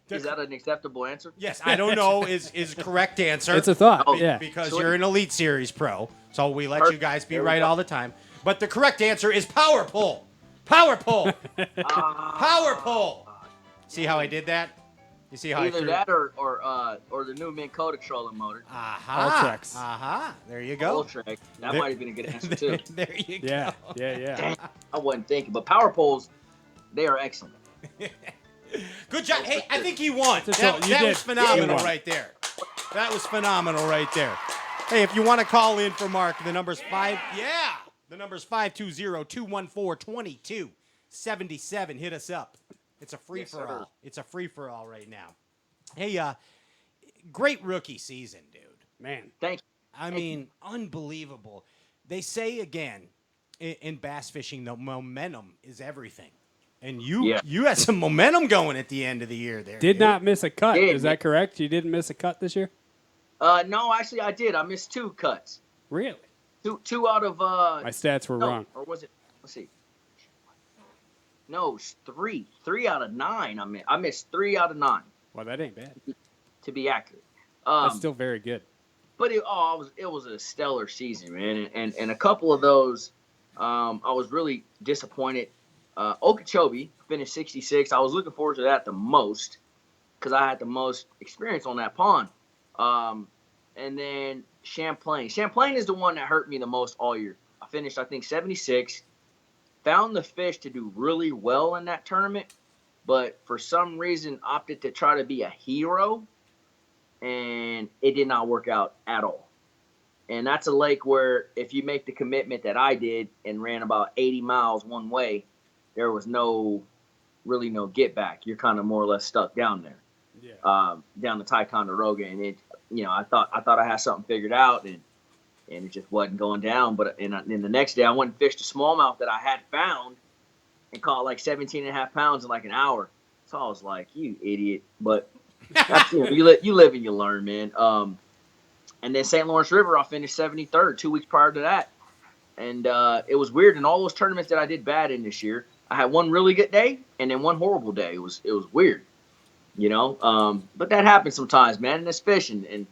Is that an acceptable answer? Yes, I don't know is correct answer. It's a thought. Oh, yeah. Because Sure. you're an Elite Series pro, so we let you Perfect. guys be There we right go. all the time. But the correct answer is power pull. Power pull. Power pull. See how I did that? You see how I Either threw? that or the new Minn Kota trolling motor. Aha. Ultrex. Aha. There you go. Ultrex. That might have been a good answer too. There you go. Yeah. Yeah. I wasn't thinking, but power poles, they are excellent. Good job. Hey, I think he won. That's That, all- you that did. was phenomenal You won. right there. That was phenomenal right there. Hey, if you want to call in for Mark, the number's 5. Yeah. The number's 520-214-2277. Hit us up. It's a free for all. It's a free for all right now. Hey, great rookie season, dude. Man. Thank you. I mean, unbelievable. They say again in bass fishing, the momentum is everything. And you had some momentum going at the end of the year there. Did dude. not miss a cut. Yeah, Is that correct? You didn't miss a cut this year? No, actually, I did. I missed 2 cuts. Really? Two out of My stats were no, wrong. or was it? Let's see. No, it's 3. 3 out of 9. I missed 3 out of 9 Well, that ain't bad. to be accurate. That's still very good. but it was a stellar season, man. And a couple of those, I was really disappointed. Okeechobee finished 66. I was looking forward to that the most because I had the most experience on that pond. And then Champlain. Champlain is the one that hurt me the most all year. I finished, I think, 76. Found the fish to do really well in that tournament, but for some reason opted to try to be a hero, and it did not work out at all. And that's a lake where if you make the commitment that I did and ran about 80 miles one way, there was really no get back. You're kind of more or less stuck down there, down the Ticonderoga. And I thought I had something figured out, and it just wasn't going down. But then the next day I went and fished a smallmouth that I had found and caught like 17 and a half pounds in like an hour. So I was like, you idiot. But that's, you live and you learn, man. And then St. Lawrence River, I finished 73rd 2 weeks prior to that. And it was weird. In all those tournaments that I did bad in this year, I had one really good day and then one horrible day. It was weird, But that happens sometimes, man. And it's fishing, and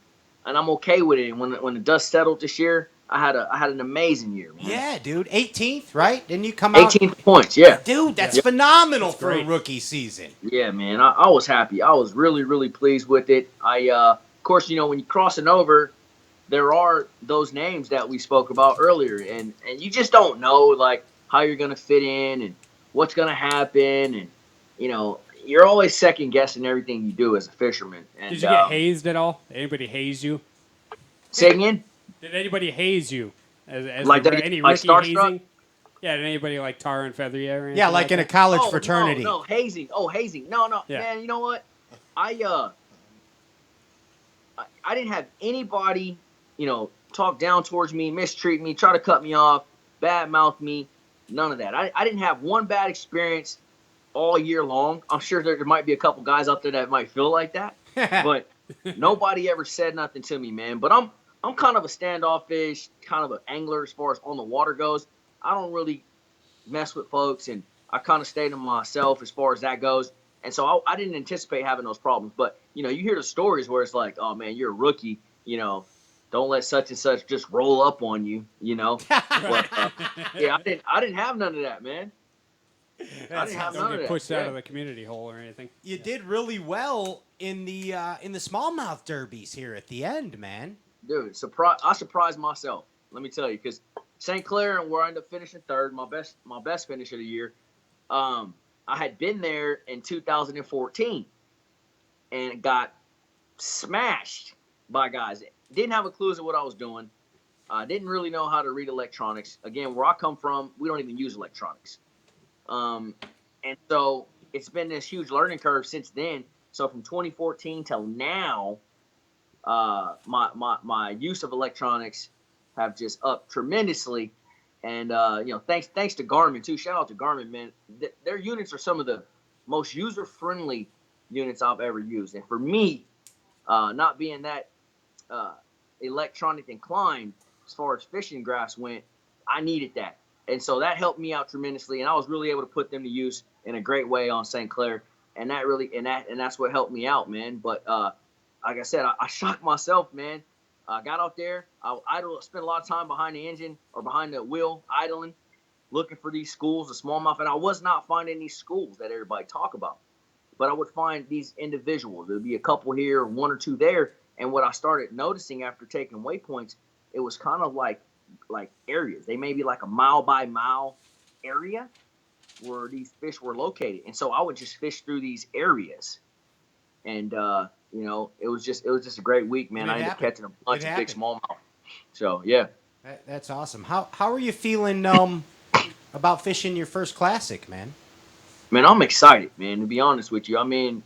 I'm okay with it. And when the dust settled this year, I had an amazing year, man. Yeah, dude. 18th, right? Didn't you come out? 18 points, yeah. Dude, that's phenomenal for a great. rookie season. Yeah, man. I was happy. I was really, really pleased with it. Of course, when you're crossing over, there are those names that we spoke about earlier, and you just don't know like how you're gonna fit in and what's gonna happen, and you're always second guessing everything you do as a fisherman. And, Did you get hazed at all? Anybody haze you? Say again? Did anybody haze you? As Like any like rookie starstruck? hazing? Yeah, did anybody like tar and feather you or anything? Yeah, like in a college Oh, fraternity. No, hazing. Oh, hazing. No. Yeah. Man, you know what? I didn't have anybody, talk down towards me, mistreat me, try to cut me off, badmouth me. None of that. I didn't have one bad experience all year long. I'm sure there might be a couple guys out there that might feel like that, but nobody ever said nothing to me, man. But I'm kind of a standoffish, kind of an angler as far as on the water goes. I don't really mess with folks, and I kind of stay to myself as far as that goes. And so I didn't anticipate having those problems. But, you hear the stories where it's like, oh, man, you're a rookie, don't let such and such just roll up on you, But, yeah, I didn't have none of that, man. I didn't have Don't none of get that. pushed out of the community hole or anything. You did really well in the smallmouth derbies here at the end, man. Dude, I surprised myself. Let me tell you, because St. Clair, where I ended up finishing third, my best finish of the year. I had been there in 2014 and got smashed by guys. Didn't have a clue as to what I was doing. Didn't really know how to read electronics. Again, where I come from, we don't even use electronics. And so it's been this huge learning curve since then. So from 2014 till now, my use of electronics have just upped tremendously. And, thanks to Garmin, too. Shout out to Garmin, man. Their units are some of the most user-friendly units I've ever used. And for me, not being that electronic inclined as far as fishing graphs went, I needed that. And so that helped me out tremendously. And I was really able to put them to use in a great way on St. Clair. And that's what helped me out, man. But like I said, I shocked myself, man. I got out there. I spent a lot of time behind the engine or behind the wheel, idling, looking for these schools, the smallmouth. And I was not finding these schools that everybody talk about. But I would find these individuals. There would be a couple here, one or two there. And what I started noticing after taking waypoints, it was kind of like areas. They may be like a mile by mile area where these fish were located. And so I would just fish through these areas. And, it was just a great week, man. I ended up catching a bunch of big smallmouth. So, yeah. That's awesome. How are you feeling about fishing your first classic, man? Man, I'm excited, man, to be honest with you. I mean,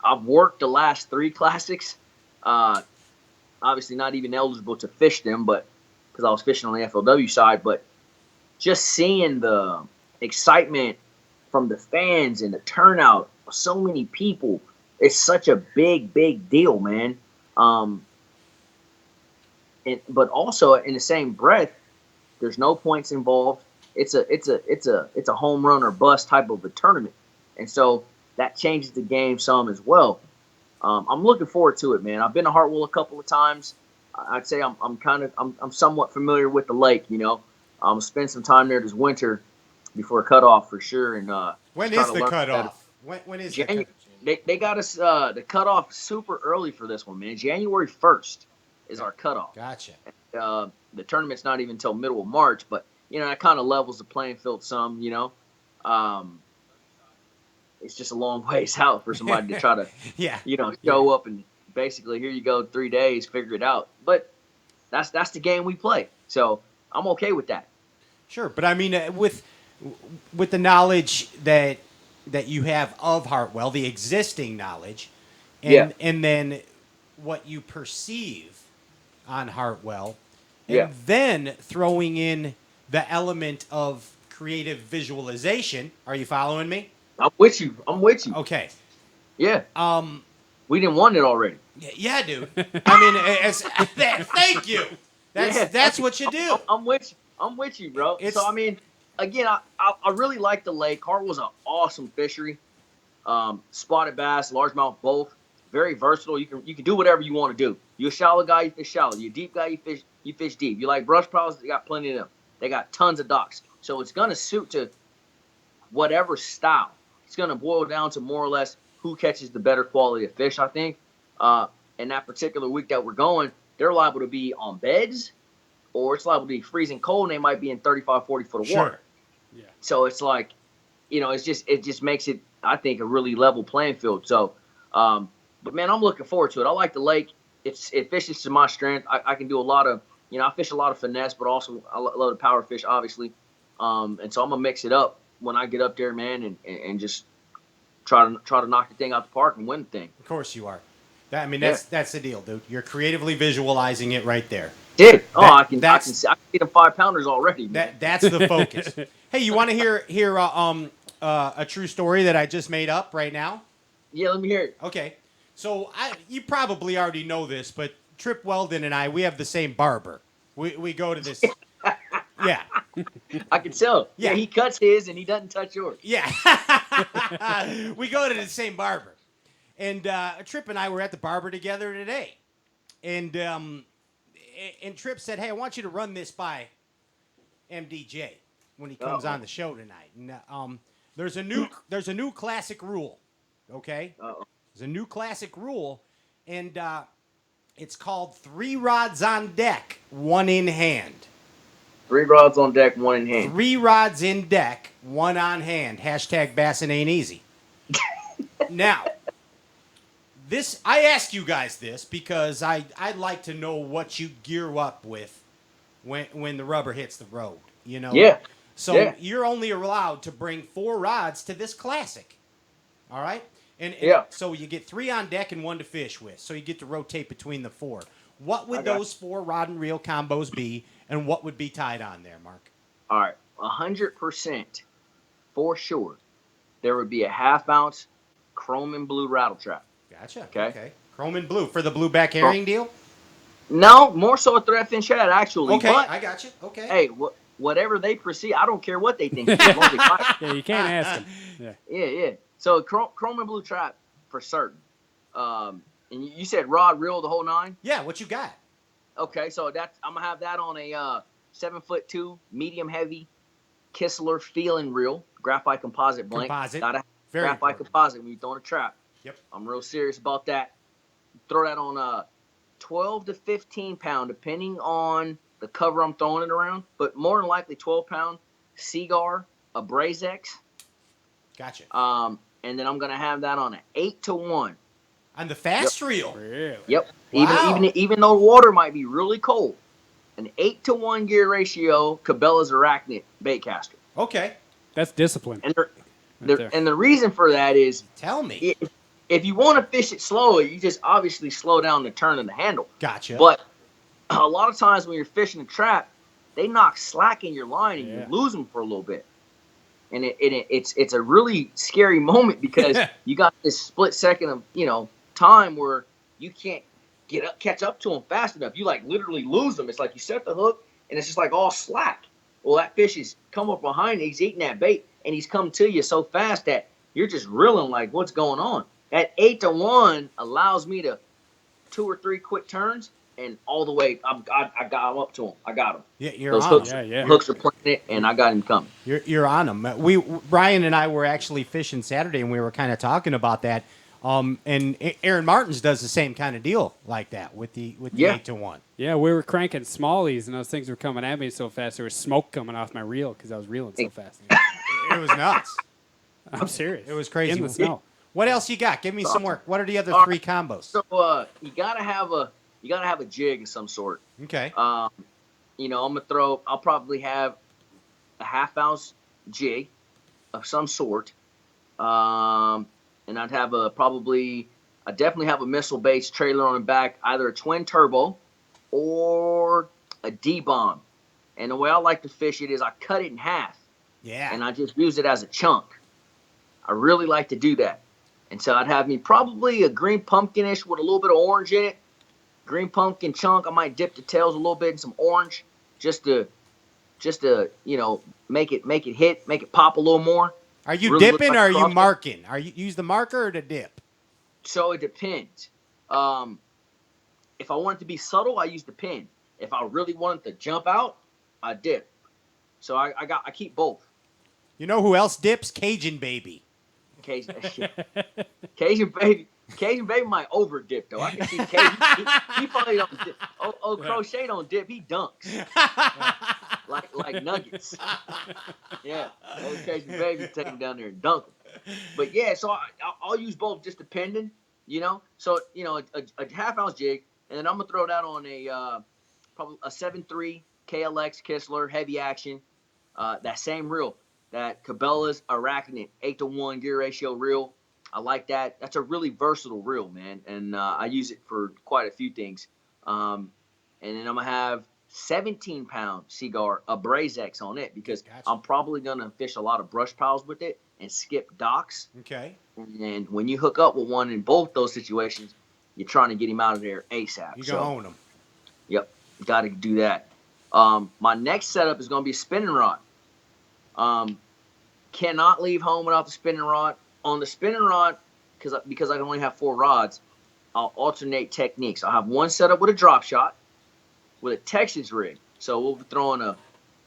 I've worked the last 3 classics. Obviously not even eligible to fish them, but because I was fishing on the FLW side. But just seeing the excitement from the fans and the turnout of so many people, it's such a big deal, man. But also in the same breath, there's no points involved. It's a home run or bust type of a tournament, and so that changes the game some as well. I'm looking forward to it, man. I've been to Hartwell a couple of times. I'd say I'm somewhat familiar with the lake. Spend some time there this winter before cutoff for sure, and When just try is to the learn better. cutoff? When is the January, cut? they got us the cutoff super early for this one, man. January 1st is our cutoff. Gotcha. The tournament's not even until middle of March, but that kind of levels the playing field some. Um, it's just a long ways out for somebody to try to Yeah. show up and basically here you go 3 days, figure it out. But that's the game we play, so I'm okay with that. Sure, but I mean, with the knowledge that you have of Hartwell, the existing knowledge, and then what you perceive on Hartwell, and then throwing in the element of creative visualization. Are you following me? I'm with you. Okay. Yeah. We didn't want it already. Yeah, dude. I mean, thank you. That's what you do. I'm with you, bro. So I mean, again, I really like the lake. Hartwell's an awesome fishery. Spotted bass, largemouth, both very versatile. You can do whatever you want to do. You're a shallow guy, you fish shallow. You're a deep guy, you fish deep. You like brush piles, they got plenty of them. They got tons of docks. So it's gonna suit to whatever style. It's gonna boil down to more or less who catches the better quality of fish, I think. In that particular week that we're going, they're liable to be on beds, or it's liable to be freezing cold, and they might be in 35, 40 foot of water. Yeah. So it's like, it just makes it, I think, a really level playing field. So, but man, I'm looking forward to it. I like the lake. It fishes to my strength. I can do a lot of, I fish a lot of finesse, but also I love the power fish, obviously. And so I'm gonna mix it up when I get up there, man, and just try to knock the thing out the park and win the thing. Of course you are. That's the deal, dude. You're creatively visualizing it right there. Dude, I can see them 5-pounders already. Man. That's the focus. Hey, you want to hear a true story that I just made up right now? Yeah, let me hear it. Okay, so you probably already know this, but Trip Weldon and I, we have the same barber. We go to this. Yeah. I can tell. Yeah, he cuts his and he doesn't touch yours. Yeah. We go to the same barber. And Trip and I were at the barber together today. And Trip said, "Hey, I want you to run this by MDJ when he comes on the show tonight." And there's a new classic rule. Okay? There's a new classic rule, and it's called 3 rods on deck, 1 in hand. 3 rods on deck, 1 in hand. 3 rods in deck, 1 on hand. Hashtag Bassin' ain't easy. Now, I ask you guys this because I'd like to know what you gear up with when the rubber hits the road. Yeah. So you're only allowed to bring 4 rods to this classic. All right? And so you get 3 on deck and 1 to fish with. So you get to rotate between the 4. What would those 4 rod and reel combos be, and what would be tied on there, Mark? All right, 100% for sure. There would be a 1/2 ounce chrome and blue rattle trap. Gotcha. Okay. Chrome and blue for the blue back herring deal? No, more so a threadfin shad, actually. Okay, but, I got you. Okay. Hey, whatever they perceive, I don't care what they think. Yeah, you can't ask them. Yeah. So chrome and blue trap for certain. And you said rod, reel, the whole 9? Yeah, what you got? Okay, so I'm gonna have that on a 7'2" medium heavy Kistler feeling reel, graphite composite blank. Gotta Very graphite important. composite when you throw in a trap. Yep. I'm real serious about that. Throw that on a 12 to 15 pound, depending on the cover I'm throwing it around, but more than likely 12-pound Seagar, a Brazex. Gotcha. And then I'm gonna have that on an 8-to-1. On the fast reel. Really? Yep. Wow. Even though water might be really cold, an 8-to-1 gear ratio Cabela's Arachnid baitcaster. Okay. That's discipline. And the reason for that is, tell me, if you want to fish it slow, you just obviously slow down the turn of the handle. Gotcha. But a lot of times when you're fishing a trap, they knock slack in your line and you lose them for a little bit. And it's a really scary moment because you got this split second of time where you can't catch up to them fast enough. You like literally lose them. It's like you set the hook and it's just like all slack. Well, that fish has come up behind you. He's eating that bait and he's come to you so fast that you're just reeling like, what's going on? That 8-to-1 allows me to 2 or 3 quick turns and all the way. I got him up to him. I got him. Yeah, you're Those on hooks, him. Yeah. hooks are playing it, and I got him coming. You're on them. Brian and I were actually fishing Saturday, and we were kind of talking about that. And Aaron Martins does the same kind of deal like that with the Yeah. 8-to-1. Yeah, we were cranking smallies, and those things were coming at me so fast. There was smoke coming off my reel because I was reeling so fast. It was nuts. I'm serious. It was crazy. In the snow. What else you got? Give me some more. What are the other All three right. combos? So you gotta have a jig of some sort. Okay. You know, I'll probably have a half-ounce jig of some sort. And I'd have I definitely have a missile base trailer on the back, either a twin turbo or a D-bomb. And the way I like to fish it is I cut it in half. Yeah. And I just use it as a chunk. I really like to do that. And so I'd have me probably a green pumpkinish with a little bit of orange in it. Green pumpkin chunk. I might dip the tails a little bit in some orange just to make it hit, make it pop a little more. Are you Really dipping look or are like you crawfish. marking? Are you use the marker or the dip? So it depends. If I want it to be subtle, I use the pin. If I really want it to jump out, I dip. So I keep both. You know who else dips? Cajun Baby. Cajun baby might over dip though. I can see Cajun. He probably don't dip. Crochet don't dip. He dunks. like nuggets. Yeah, old Cajun baby take him down there and dunk him. But yeah, so I'll use both, just depending. So a half-ounce jig, and then I'm gonna throw that on probably a 7.3 KLX Kistler heavy action. That same reel, that Cabela's Arachnid 8-to-1 gear ratio reel. I like that. That's a really versatile reel, man, and I use it for quite a few things. And then I'm gonna have 17-pound Seaguar, a Brazex on it, because I'm probably gonna fish a lot of brush piles with it and skip docks. Okay. And when you hook up with one in both those situations, you're trying to get him out of there ASAP. You gonna own him. Yep, got to do that. My next setup is going to be a spinning rod. Cannot leave home without the spinning rod. On the spinning rod, because I can only have 4 rods, I'll alternate techniques. I'll have one setup with a drop shot, with a Texas rig. So we'll be throwing a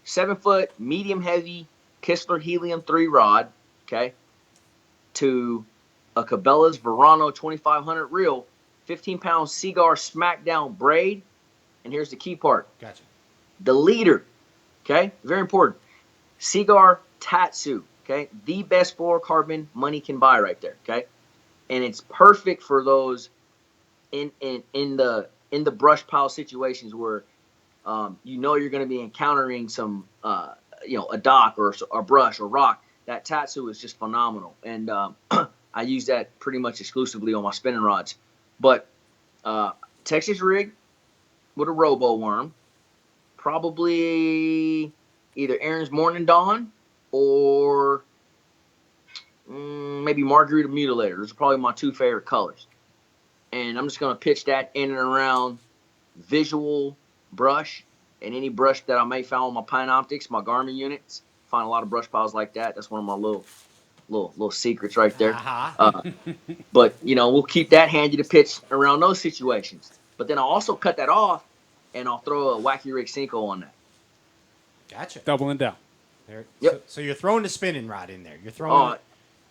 7-foot medium heavy Kistler Helium 3 rod, okay, to a Cabela's Verano 2500 reel, 15-pound Seaguar Smackdown braid. And here's the key part. Gotcha. The leader, okay, very important. Seaguar Tatsu, okay, the best fluorocarbon money can buy right there, okay, and it's perfect for those in the brush pile situations where you're going to be encountering some a dock or a brush or rock. That Tatsu is just phenomenal, and I use that pretty much exclusively on my spinning rods. But Texas rig with a robo worm, probably either Aaron's Morning Dawn or maybe Margarita Mutilator. Those are probably my 2 favorite colors. And I'm just going to pitch that in and around visual brush and any brush that I may find on my Pine Optics, my Garmin units. Find a lot of brush piles like that. That's one of my little secrets right there. But we'll keep that handy to pitch around those situations. But then I'll also cut that off, and I'll throw a Wacky Rig Cinco on that. Gotcha. Doubling down. There. Yep. So you're throwing the spinning rod in there. You're throwing.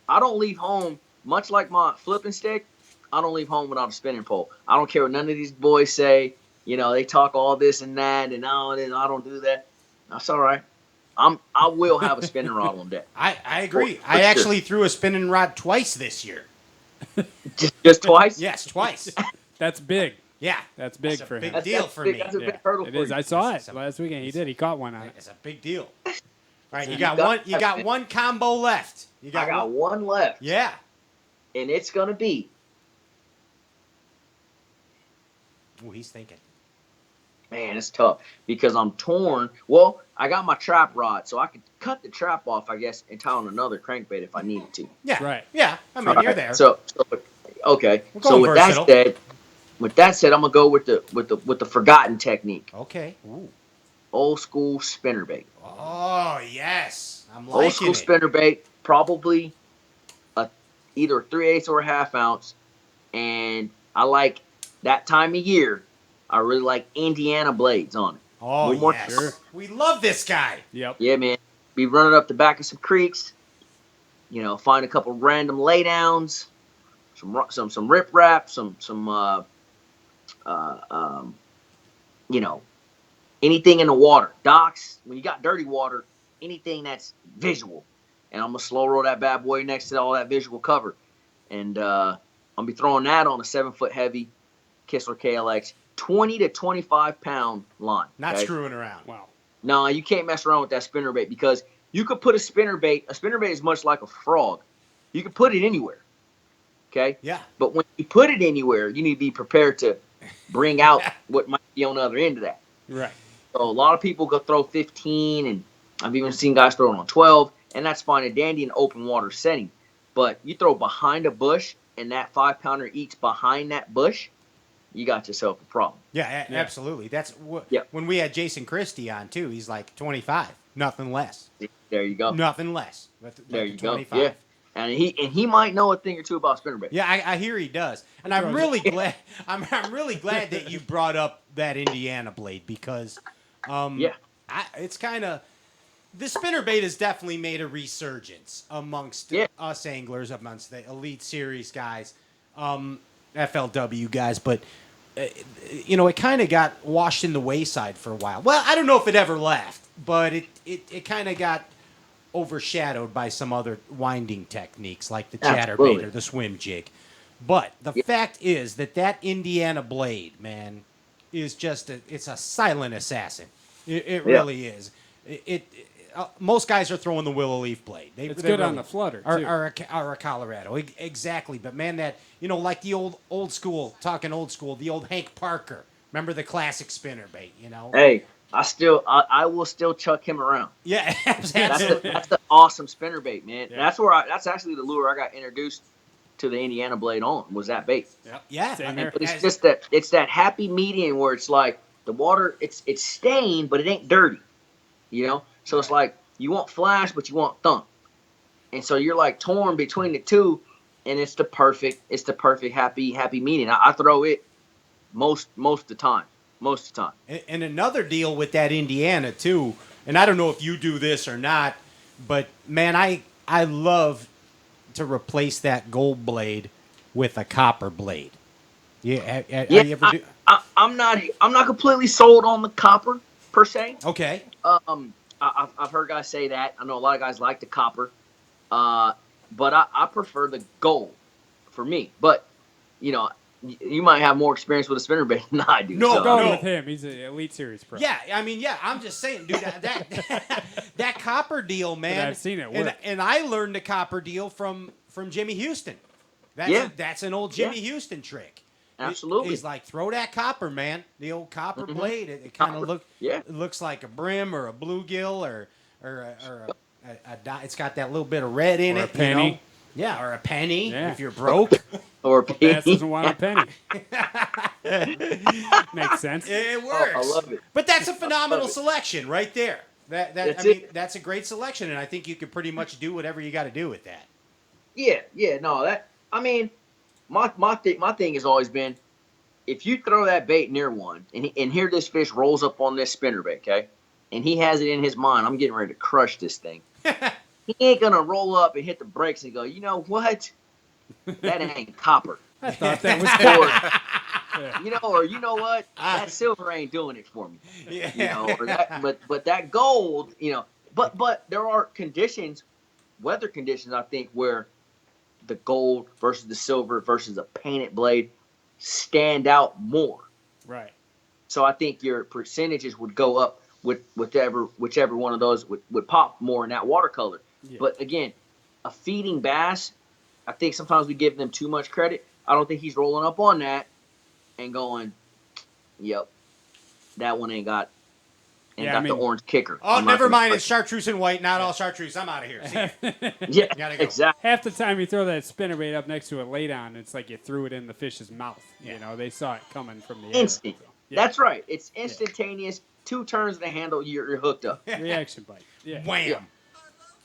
I don't leave home, much like my flipping stick, I don't leave home without a spinning pole. I don't care what none of these boys say. They talk all this and that, and I don't do that. That's all right. I will have a spinning rod on deck. I agree. I actually threw a spinning rod twice this year. Just twice? Yes, twice. That's big. Yeah. That's big for him. Big deal for me. That's a big hurdle It for is. you. I saw it last weekend. He did. He caught one on it. It's a big deal. All right, you got one combo left. I got one left. Yeah. And it's going to be. Ooh, he's thinking. Man, it's tough because I'm torn. Well, I got my trap rod, so I could cut the trap off, I guess, and tie on another crankbait if I needed to. Yeah. Right. Yeah. I mean, you're there. So okay. So with versatile. that said, I'm gonna go with the forgotten technique. Okay. Ooh. Old school spinnerbait. Oh yes, I'm liking Old school spinnerbait, probably either a 3/8 or a 1/2 ounce, and I like that time of year. I really like Indiana blades on it. Oh, A little more yes. Sure. We love this guy. Yep. Yeah, man. Be running up the back of some creeks. Find a couple random laydowns, some rip rap, some uh, you know, anything in the water, docks. When you got dirty water, anything that's visual, and I'm gonna slow roll that bad boy next to all that visual cover, and I'm gonna be throwing that on a 7-foot heavy Kistler KLX, 20 to 25 pound line. Not Okay? screwing around. Wow. No, you can't mess around with that spinnerbait because you could put a spinnerbait. A spinnerbait is much like a frog. You can put it anywhere. Okay. Yeah. But when you put it anywhere, you need to be prepared to bring out what might be on the other end of that. Right. So a lot of people go throw 15, and I've even seen guys throwing on 12, and that's fine and dandy in open water setting. But you throw behind a bush, and that 5-pounder eats behind that bush, you got yourself a problem. Yeah, absolutely. That's Yep. when we had Jason Christie on too. He's like 25, nothing less. There you go. Nothing less. There you go. 25. Yeah. And he might know a thing or two about spinnerbait. Yeah, I hear he does, and I'm really glad. I'm really glad that you brought up that Indiana blade because, it's kind of the spinnerbait has definitely made a resurgence amongst us anglers, amongst the Elite Series guys, FLW guys, but. It kind of got washed in the wayside for a while. Well, I don't know if it ever left, but it kind of got overshadowed by some other winding techniques like the chatterbait or the swim jig. But the fact is that Indiana blade, man, is just it's a silent assassin. It really is. Most guys are throwing the willow leaf blade. It's good on the flutter, too. Or a Colorado. Exactly. But, man, that, like the old school, the old Hank Parker. Remember the classic spinnerbait, Hey, I will still chuck him around. Yeah, absolutely. That's the awesome spinnerbait, man. Yeah. That's actually the lure I got introduced to the Indiana blade on, was that bait. Yeah. But it's that happy medium where it's like the water, it's stained, but it ain't dirty, So it's like you want flash, but you want thump, and so you're like torn between the two, and it's the perfect happy medium. I throw it most of the time. And another deal with that Indiana too, and I don't know if you do this or not, but man, I love to replace that gold blade with a copper blade. Yeah, you ever do? I'm not completely sold on the copper per se. Okay. I've heard guys say that. I know a lot of guys like the copper, but I prefer the gold for me. But you might have more experience with a spinnerbait than I do. No, going with him. He's an Elite Series pro. Yeah, I'm just saying, dude, that copper deal, man. But I've seen it work. And I learned the copper deal from Jimmy Houston. That's an old Jimmy Houston trick. Absolutely. He's like, throw that copper, man. The old copper blade. It kind of looks like a brim or a bluegill or it's got that little bit of red in or it. A penny. Yeah, or a penny if you're broke. Or a penny. B.A.S. doesn't want a penny. Makes sense. It works. I love it. But that's a phenomenal selection right there. That's a great selection, and I think you could pretty much do whatever you got to do with that. My thing has always been, if you throw that bait near one, and here this fish rolls up on this spinnerbait, okay, and he has it in his mind, I'm getting ready to crush this thing. He ain't gonna roll up and hit the brakes and go, you know what? That ain't copper. I thought that was gold. Or you know what? That silver ain't doing it for me. But that gold, but there are weather conditions, I think, where the gold versus the silver versus a painted blade stand out more. Right. So I think your percentages would go up with whichever one of those would pop more in that watercolor. Yeah. But again, a feeding bass, I think sometimes we give them too much credit. I don't think he's rolling up on that and going, yep, that one ain't got the orange kicker. Oh, never mind. It's chartreuse and white, not all chartreuse. I'm out of here. See yeah, gotta go. Exactly. Half the time you throw that spinnerbait up next to a laydown, it's like you threw it in the fish's mouth. Yeah. They saw it coming from the instant. air. Yeah. That's right. It's instantaneous. 2 turns of the handle, you're hooked up. Reaction bite. Yeah. Wham.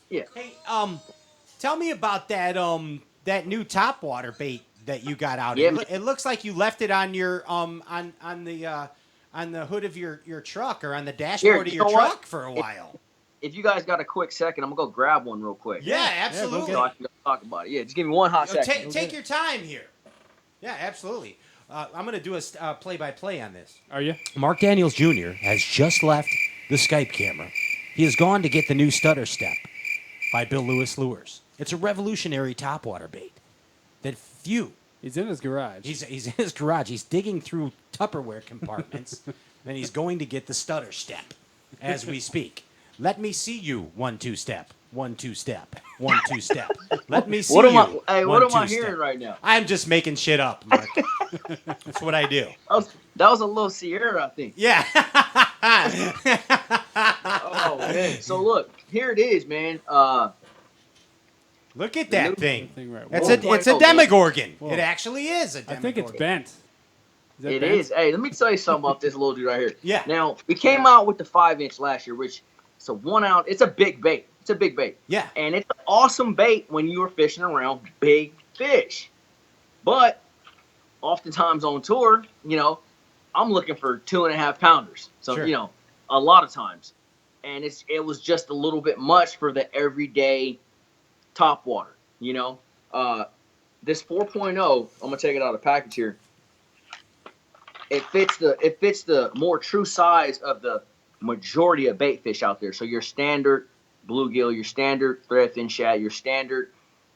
Yeah. Hey, tell me about that that new topwater bait that you got out. Yeah, it looks like you left it on your on the on the hood of your truck or on the Here, dashboard of you your know what? truck for a while. If you guys got a quick second, I'm gonna go grab one real quick. Yeah, absolutely. So I can go talk about it. Yeah, just give me one hot second. Take your time here. Yeah, absolutely. I'm going to do a play-by-play on this. Are you? Mark Daniels Jr. has just left the Skype camera. He has gone to get the new Stutter Step by Bill Lewis Lures. It's a revolutionary topwater bait that few. He's in his garage. He's in his garage. He's digging through Tupperware compartments, and he's going to get the Stutter Step as we speak. Let me see you 1-2 step. 1-2 step. 1-2 step. Let me see What am you. I? Hey, what am I 1-2 hearing step. right now? I'm just making shit up, Mark. That's what I do. That was a little Sierra, I think. Yeah. Oh man. So look, here it is, man. Look at that thing. Right. It's Whoa. a Demogorgon. It actually is a I Demogorgon. think it's bent. Is that It bent? is. Hey, let me tell you something about this little dude right here. Yeah. Now we came out with the 5-inch last year, which it's a 1 ounce. It's a big bait. It's a big bait. Yeah. And it's an awesome bait when you are fishing around big fish. But oftentimes on tour, I'm looking for 2.5 pounders. So Sure. a lot of times, and it was just a little bit much for the everyday topwater. This 4.0, I'm gonna take it out of the package here. It fits the more true size of the majority of bait fish out there. So your standard bluegill, your standard threadfin shad, your standard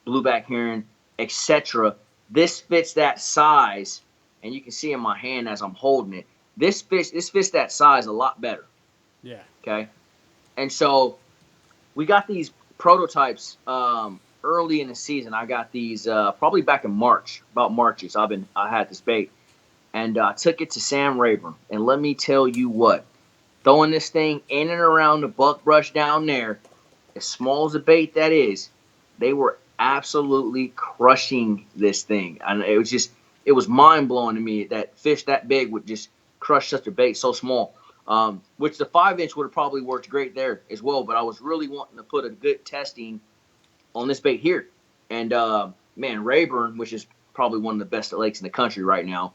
blueback heron, etc. This fits that size, and you can see in my hand as I'm holding it. This fits that size a lot better. Yeah. Okay, and so we got these prototypes early in the season. I got these probably back in March, about March. I had this bait, and I took it to Sam Rayburn, and let me tell you what, throwing this thing in and around the buckbrush down there, as small as a bait that is, they were absolutely crushing this thing, and it was mind blowing to me that fish that big would just crush such a bait so small. Which the 5-inch would have probably worked great there as well, but I was really wanting to put a good testing on this bait here. And man, Rayburn, which is probably one of the best lakes in the country right now,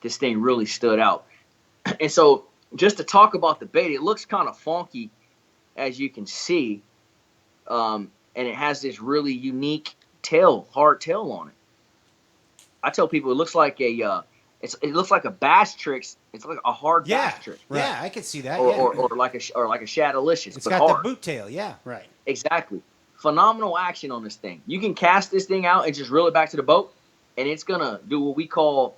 this thing really stood out. And so just to talk about the bait, it looks kind of funky, as you can see, and it has this really unique hard tail on it. I tell people it looks like it looks like a bass tricks. It's like a hard bass trick. Yeah, I can see that. Or like a Shadowlicious, it's but got hard. the boot tail. Yeah, right. Exactly. Phenomenal action on this thing. You can cast this thing out and just reel it back to the boat, and it's gonna do what we call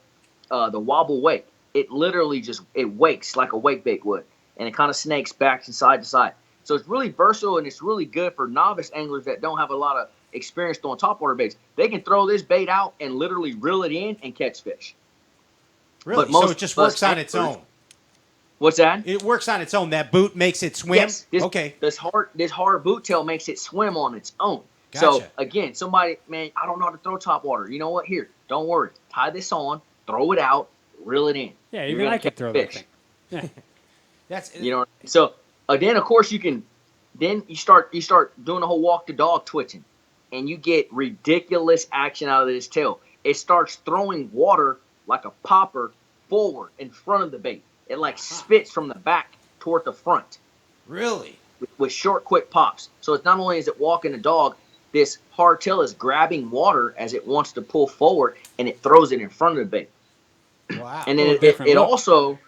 the wobble wake. It literally it wakes like a wake bait would, and it kind of snakes back from side to side. So it's really versatile, and it's really good for novice anglers that don't have a lot of experience throwing topwater baits. They can throw this bait out and literally reel it in and catch fish. Really? So it just works on its own. What's that? It works on its own. That boot makes it swim? Yes. This hard boot tail makes it swim on its own. Gotcha. So, again, somebody, man, I don't know how to throw topwater. You know what? Here, don't worry. Tie this on, throw it out, reel it in. Yeah, You're even gonna I could catch throw fish. that thing. Yeah. So, then, of course, then you start doing the whole walk the dog twitching, and you get ridiculous action out of this tail. It starts throwing water like a popper forward in front of the bait. It spits from the back toward the front. Really? With short, quick pops. So it's not only is it walking the dog, this hardtail is grabbing water as it wants to pull forward, and it throws it in front of the bait. Wow. And then it also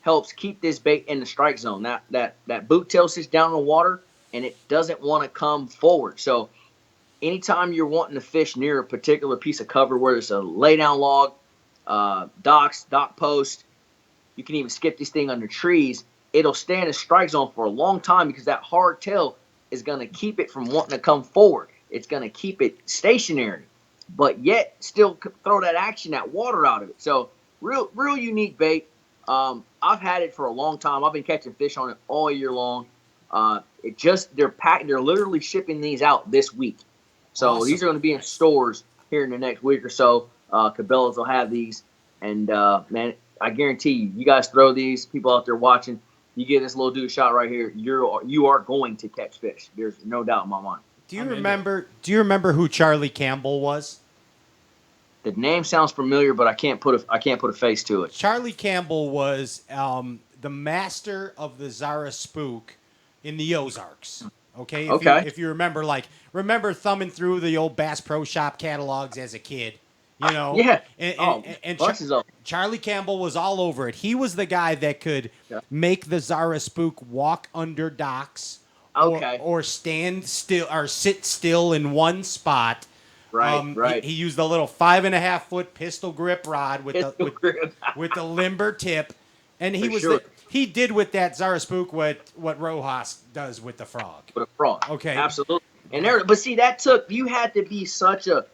helps keep this bait in the strike zone. That boot tail sits down in the water, and it doesn't want to come forward. So anytime you're wanting to fish near a particular piece of cover, whether it's a laydown log, docks, dock post, you can even skip this thing under trees. It'll stay in the strike zone for a long time because that hard tail is going to keep it from wanting to come forward. It's going to keep it stationary, but yet still throw that action, that water out of it. So real unique bait. I've had it for a long time. I've been catching fish on it all year long. They're literally shipping these out this week. So Awesome. These are going to be in stores here in the next week or so. Cabela's will have these, and man, I guarantee you guys throw these. People out there watching, you get this little dude shot right here. You are going to catch fish. There's no doubt in my mind. Do you remember who Charlie Campbell was? The name sounds familiar, but I can't put a face to it. Charlie Campbell was the master of the Zara Spook in the Ozarks. Okay, Okay. if you remember thumbing through the old Bass Pro Shop catalogs as a kid, Yeah. and Bunches of Charlie Campbell was all over it. He was the guy that could make the Zara Spook walk under docks, Okay. or stand still or sit still in one spot. Right, right. He used a little 5.5 foot pistol grip rod with Pistol grip. with the limber tip, and For sure. he did with that Zara Spook what Rojas does with the frog. With a frog. Okay, Absolutely. And but see, you had to be such a.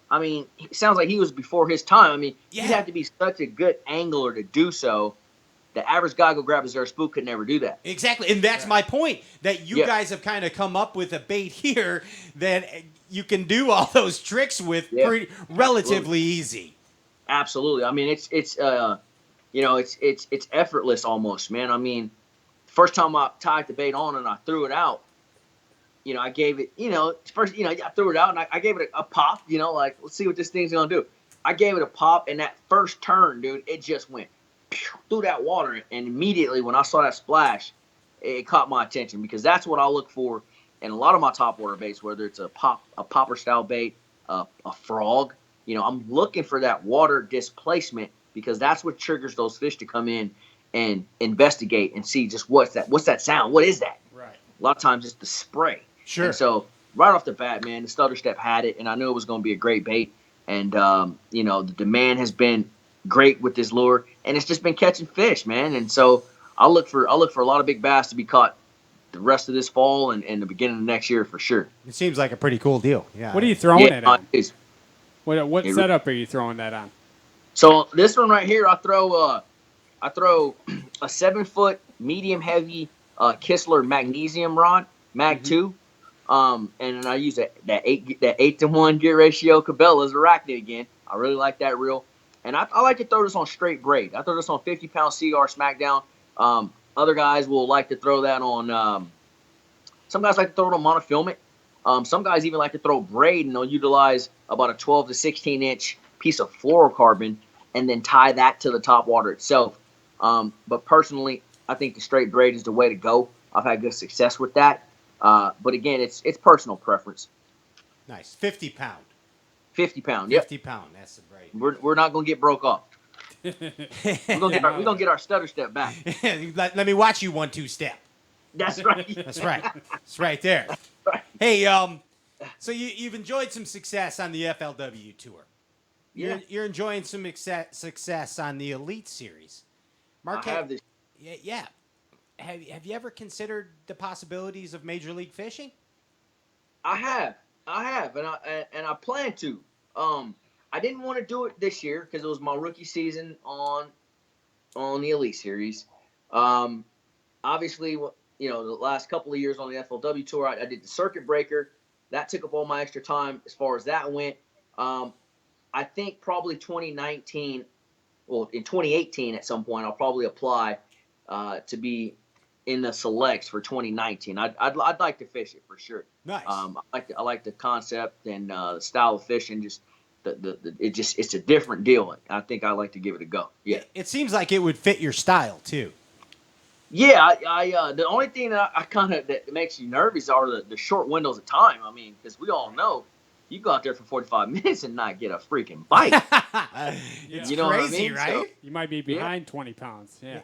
I mean, it sounds like he was before his time. I mean, you had to be such a good angler to do so. The average guy go grab a Zara Spook could never do that. Exactly, and that's my point. That you guys have kind of come up with a bait here that you can do all those tricks with relatively easy. Absolutely. I mean, it's effortless almost, man. I mean, first time I tied the bait on and I threw it out, I gave it, first, I threw it out and I gave it a pop, like, let's see what this thing's going to do. I gave it a pop, and that first turn, dude, it just went through that water. And immediately when I saw that splash, it caught my attention, because that's what I look for in a lot of my topwater baits, whether it's a popper style bait, a frog. I'm looking for that water displacement, because that's what triggers those fish to come in and investigate and see just what's that sound? What is that? Right. A lot of times it's the spray. Sure. And so right off the bat, man, the Stutter Step had it, and I knew it was going to be a great bait. And, the demand has been great with this lure, and it's just been catching fish, man. And so I look for a lot of big bass to be caught the rest of this fall and the beginning of next year for sure. It seems like a pretty cool deal. Yeah. What are you throwing it on? What it- setup are you throwing that on? So this one right here, I throw a 7-foot medium heavy Kistler magnesium rod, Mag 2. And then I use that 8-to-1 gear ratio Cabela's arachnid again. I really like that reel. And I like to throw this on straight braid. I throw this on 50-pound CR Smackdown. Other guys will like to throw that on some guys like to throw it on monofilament. Some guys even like to throw braid, and they'll utilize about a 12 to 16-inch piece of fluorocarbon and then tie that to the topwater itself. But personally, I think the straight braid is the way to go. I've had good success with that. But again, it's personal preference. Nice. 50 pound. 50 pound. Yep. 50 pound. That's the braid. We're not gonna get broke off. We're gonna get our stutter step back. Let me watch you 1-2 step. That's right. That's right. It's right there. Right. Hey, so you've enjoyed some success on the FLW tour. You're enjoying some success on the Elite Series. Mark, I have this. Yeah. Have you ever considered the possibilities of Major League Fishing? I have, and I plan to. I didn't want to do it this year because it was my rookie season on the Elite Series. Obviously, the last couple of years on the FLW tour, I did the circuit breaker. That took up all my extra time as far as that went. I think probably 2019, well, in 2018 at some point, I'll probably apply to be in the selects for 2019. I'd like to fish it for sure. Nice. I like the concept and the style of fishing. Just it's a different deal. I think I like to give it a go. Yeah. It seems like it would fit your style too. Yeah, I the only thing that I kind of that makes you nervous are the short windows of time. I mean, because we all know you go out there for 45 minutes and not get a freaking bite. It's you know crazy, what I mean? right? So, You might be behind 20 pounds. Yeah.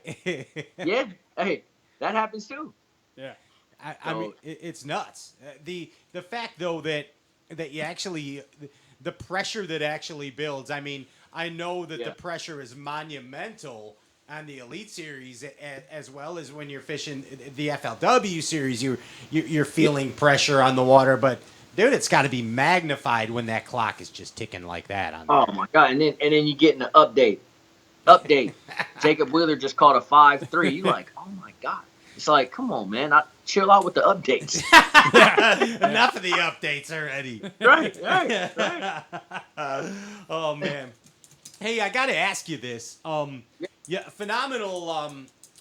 yeah. Hey, that happens too. Yeah. I mean, it's nuts. The fact though that you actually the pressure that actually builds. I mean, I know that the pressure is monumental on the Elite Series as well as when you're fishing the FLW Series. You're feeling pressure on the water, but dude, it's got to be magnified when that clock is just ticking like that. Oh my god! And then you get an update. Jacob Wheeler just caught a 5.3. You like, oh my god! It's like, come on, man, chill out with the updates. Enough of the updates already. Right. Oh man. Hey, I got to ask you this. Phenomenal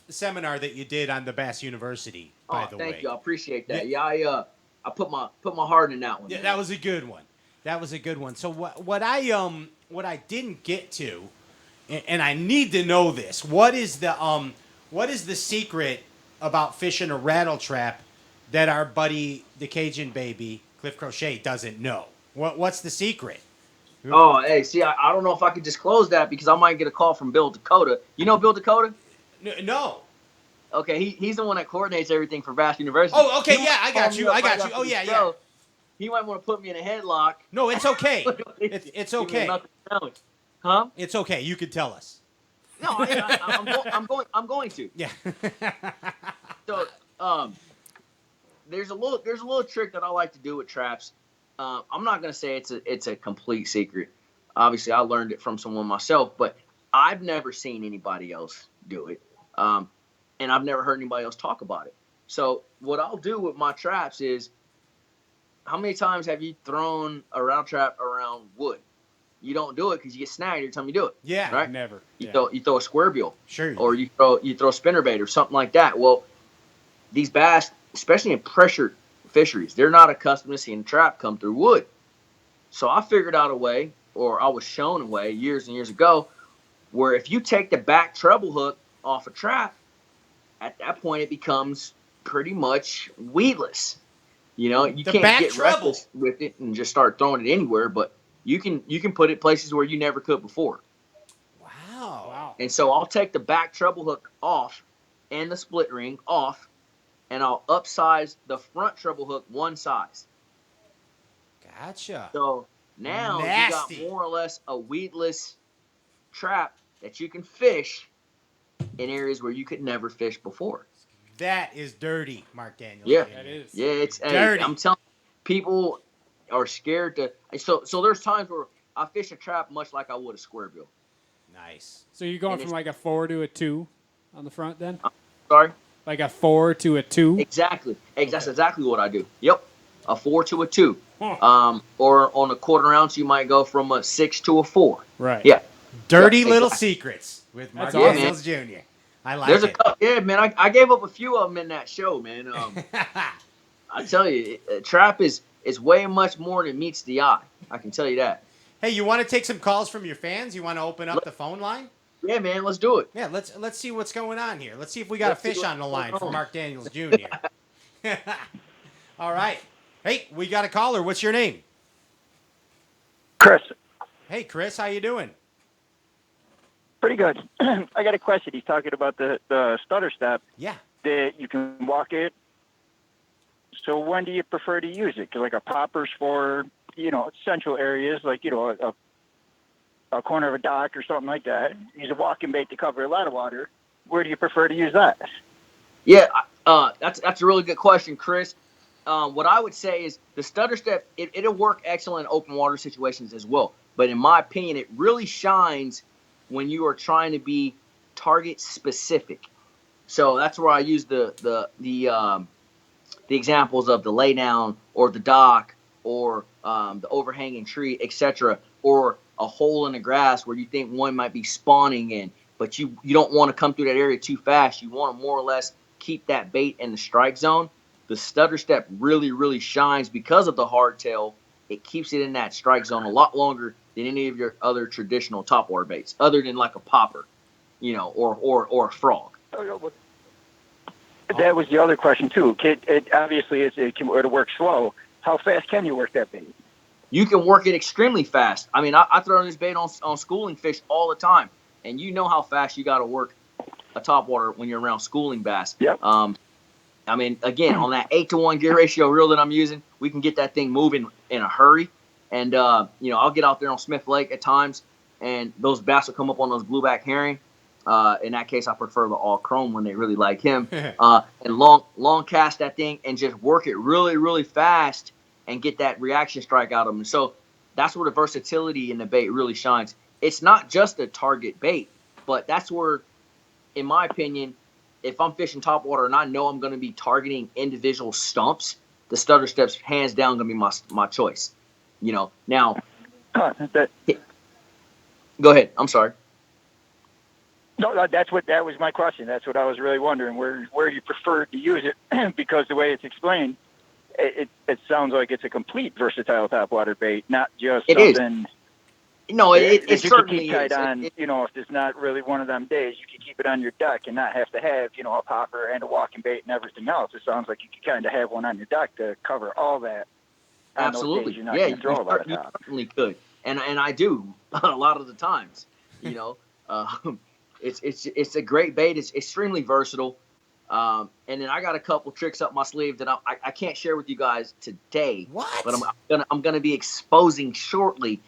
seminar that you did on the Bass University. By the way. Thank you. I appreciate that. Yeah, I put my heart in that one. Yeah, man. that was a good one. That was a good one. So what I didn't get to, and I need to know this. What is the secret about fishing a rattle trap that our buddy the Cajun baby Cliff Crochet doesn't know? What's the secret? Oh, hey, see, I don't know if I could disclose that because I might get a call from Bill Dakota. You know Bill Dakota? No. Okay, he's the one that coordinates everything for Bass University. Oh, okay, He yeah, I got called you. me up I got right you. after Oh the yeah, yeah. show. He might want to put me in a headlock. No, it's okay. It's Give me a okay. nothing challenge. Huh? It's okay. You could tell us. No, I'm going to. Yeah. So, there's a little trick that I like to do with traps. I'm not gonna say it's a complete secret. Obviously, I learned it from someone myself, but I've never seen anybody else do it, and I've never heard anybody else talk about it. So, what I'll do with my traps is, how many times have you thrown a round trap around wood? You don't do it because you get snagged every time you do it. Yeah, right. Never. You Yeah. throw a square bill, Sure. or you throw spinnerbait or something like that. Well, these bass, especially in pressured fisheries, they're not accustomed to seeing a trap come through wood. So I figured out a way, or I was shown a way years and years ago, where if you take the back treble hook off a trap, at that point it becomes pretty much weedless. You The can't back get treble. reckless with it and just start throwing it anywhere, but you can put it places where you never could before. Wow. And so I'll take the back treble hook off and the split ring off, and I'll upsize the front treble hook one size. Gotcha. So now Nasty. you got more or less a weedless trap that you can fish in areas where you could never fish before. That is dirty, Mark Daniels. Yeah, Jr. That is. yeah, it's Dirty. Hey, I'm telling you, people are scared to. So there's times where I fish a trap much like I would a square bill. Nice. So you're going And from it's- like a 4 to a 2 on the front then? Sorry. Like a 4 to a 2? Exactly. That's exactly what I do. Yep. A 4 to a 2. Huh. Or on a quarter ounce, you might go from a 6 to a 4. Right. Yeah. Dirty Yeah, little exactly. secrets with Mark That's awesome. Daniels Jr. I like There's a it. couple. Yeah, man. I gave up a few of them in that show, man. I tell you, a trap is way much more than meets the eye. I can tell you that. Hey, you want to take some calls from your fans? You want to open up the phone line? Yeah, man. Let's do it. Yeah, let's see what's going on here. Let's see if we got Let's a see fish what's on the going line from on. Mark Daniels Jr. All right. Hey, we got a caller. What's your name? Chris, Hey, Chris, how you doing? pretty good. I got a question. He's talking about the stutter step Yeah. that you can walk it. So when do you prefer to use it? 'Cause like a popper's for, central areas, like, a corner of a dock or something like that. Use a walking bait to cover a lot of water. Where do you prefer to use that? Yeah, that's a really good question, Chris. What I would say is the stutter step, it'll work excellent in open water situations as well. But in my opinion, it really shines when you are trying to be target specific. So that's where I use the examples of the laydown or the dock or the overhanging tree, etc., or a hole in the grass where you think one might be spawning in, but you don't want to come through that area too fast. You want to more or less keep that bait in the strike zone. The stutter step really, really shines because of the hardtail. It keeps it in that strike zone a lot longer than any of your other traditional topwater baits, other than like a popper, or a frog. That was the other question too. Obviously, it can work slow. How fast can you work that bait? You can work it extremely fast. I mean, I throw this bait on schooling fish all the time, and you know how fast you got to work a topwater when you're around schooling bass. Yep. I mean, again, on that 8-to-1 gear ratio reel that I'm using, we can get that thing moving in a hurry. And, I'll get out there on Smith Lake at times, and those bass will come up on those blueback herring. In that case, I prefer the all chrome when they really like him. And long cast that thing and just work it really, really fast and get that reaction strike out of them. So that's where the versatility in the bait really shines. It's not just a target bait, but that's where, in my opinion, if I'm fishing topwater and I know I'm going to be targeting individual stumps, the stutter step's hands down going to be my choice. Now, That, go ahead. I'm sorry. no, that was my question. That's what I was really wondering. Where you prefer to use it, because the way it's explained, it sounds like it's a complete versatile topwater bait, not just It is. something No, it that you can certainly keep tied is. on. If there's not really one of them days, you can keep it on your deck and not have to have, a popper and a walking bait and everything else. It sounds like you can kind of have one on your deck to cover all that. On Absolutely. those days you're not Yeah, going to throw a lot of you top. certainly could, and I do a lot of the times. It's a great bait. It's extremely versatile. And then I got a couple tricks up my sleeve that I can't share with you guys today. What? But I'm gonna be exposing shortly.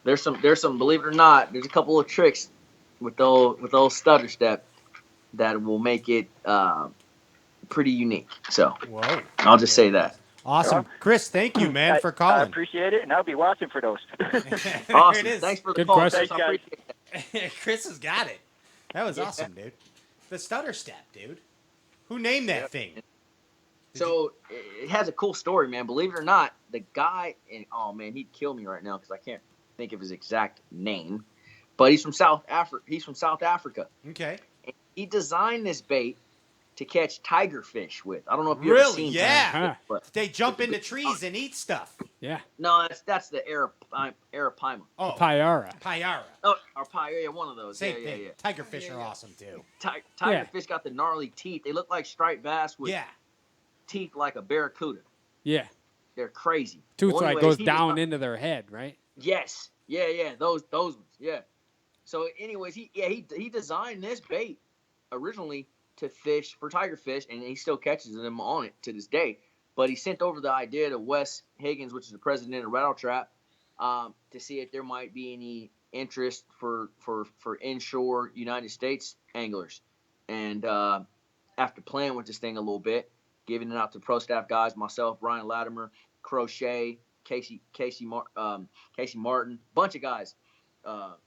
There's some believe it or not, there's a couple of tricks with those stutter step that will make it pretty unique. So Whoa. I'll just say that. Awesome. Chris, thank you, man, for I calling. appreciate it, and I'll be watching for those. There Awesome. it is. Thanks for the Good call, question. Chris. I appreciate that. Chris has got it. That was awesome, dude. The stutter step, dude. Who named that thing? So it has a cool story, man. Believe it or not, the guy, and oh man, he'd kill me right now because I can't think of his exact name. But he's from South Africa. Okay. And he designed this bait to catch tigerfish with. I don't know if you've ever Really? seen Yeah. tigerfish, but They jump into trees and eat stuff. Yeah. no, that's the Arapaima. Oh, Pyara. Pyara. Oh, or yeah, one of those. Same yeah, thing. yeah. Tigerfish are awesome, too. Tigerfish got the gnarly teeth. They look like striped bass with Yeah. teeth like a barracuda. Yeah. They're crazy. Tooth Well, like anyways, goes he down designed- into their head, right? Yes. Yeah. Those ones. Yeah. So, anyways, he designed this bait originally to fish for tigerfish, and he still catches them on it to this day. But he sent over the idea to Wes Higgins, which is the president of Rattle Trap, to see if there might be any interest for inshore United States anglers. And after playing with this thing a little bit, giving it out to pro staff guys, myself, Brian Latimer, Crochet, Casey Martin, bunch of guys,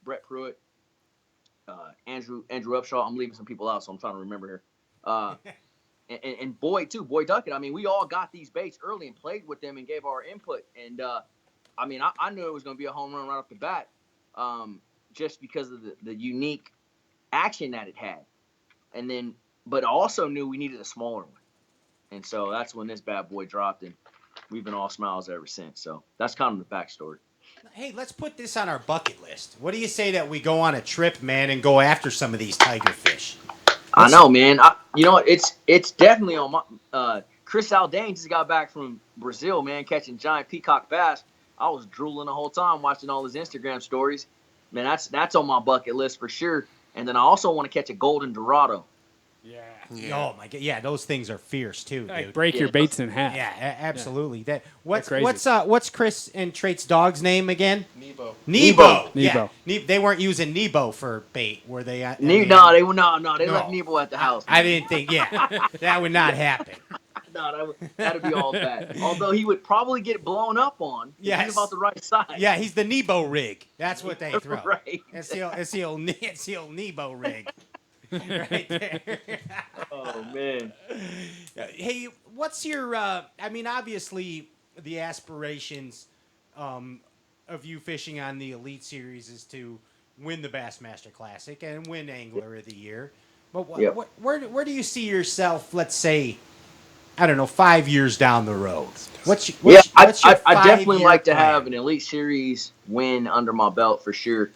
Brett Pruitt, Andrew Upshaw. I'm leaving some people out, so I'm trying to remember here. And Boyd Duckett. I mean, we all got these baits early and played with them and gave our input. And I mean, I knew it was going to be a home run right off the bat, just because of the unique action that it had. And then, but I also knew we needed a smaller one. And so that's when this bad boy dropped, and we've been all smiles ever since. So that's kind of the backstory. Hey, let's put this on our bucket list. What do you say that we go on a trip, man, and go after some of these tigerfish? I know, man. You know what? It's definitely on my. Chris Aldane just got back from Brazil, man, catching giant peacock bass. I was drooling the whole time watching all his Instagram stories. Man, that's on my bucket list for sure. And then I also want to catch a golden dorado. Yeah. Oh my god, yeah, those things are fierce too, Like dude. break your baits in half. Yeah, absolutely. That what's crazy. what's Chris and Trait's dog's name again? Nebo. Nebo. Nebo. Yeah. They weren't using Nebo for bait, were they? No, they left No. Nebo at the house. I didn't think. Yeah, that would not happen. No, that'd be all bad. Although he would probably get blown up on. Yes. He's about the right size. Yeah, he's the Nebo rig. That's what they throw. Right. It's the old Nebo rig. Right there. Oh man. Hey, what's your? I mean, obviously, the aspirations of you fishing on the Elite Series is to win the Bassmaster Classic and win Angler of the Year. But where do you see yourself? Let's say, I don't know, 5 years down the road. What's your I definitely 5-year like to plan? have an Elite Series win under my belt for sure.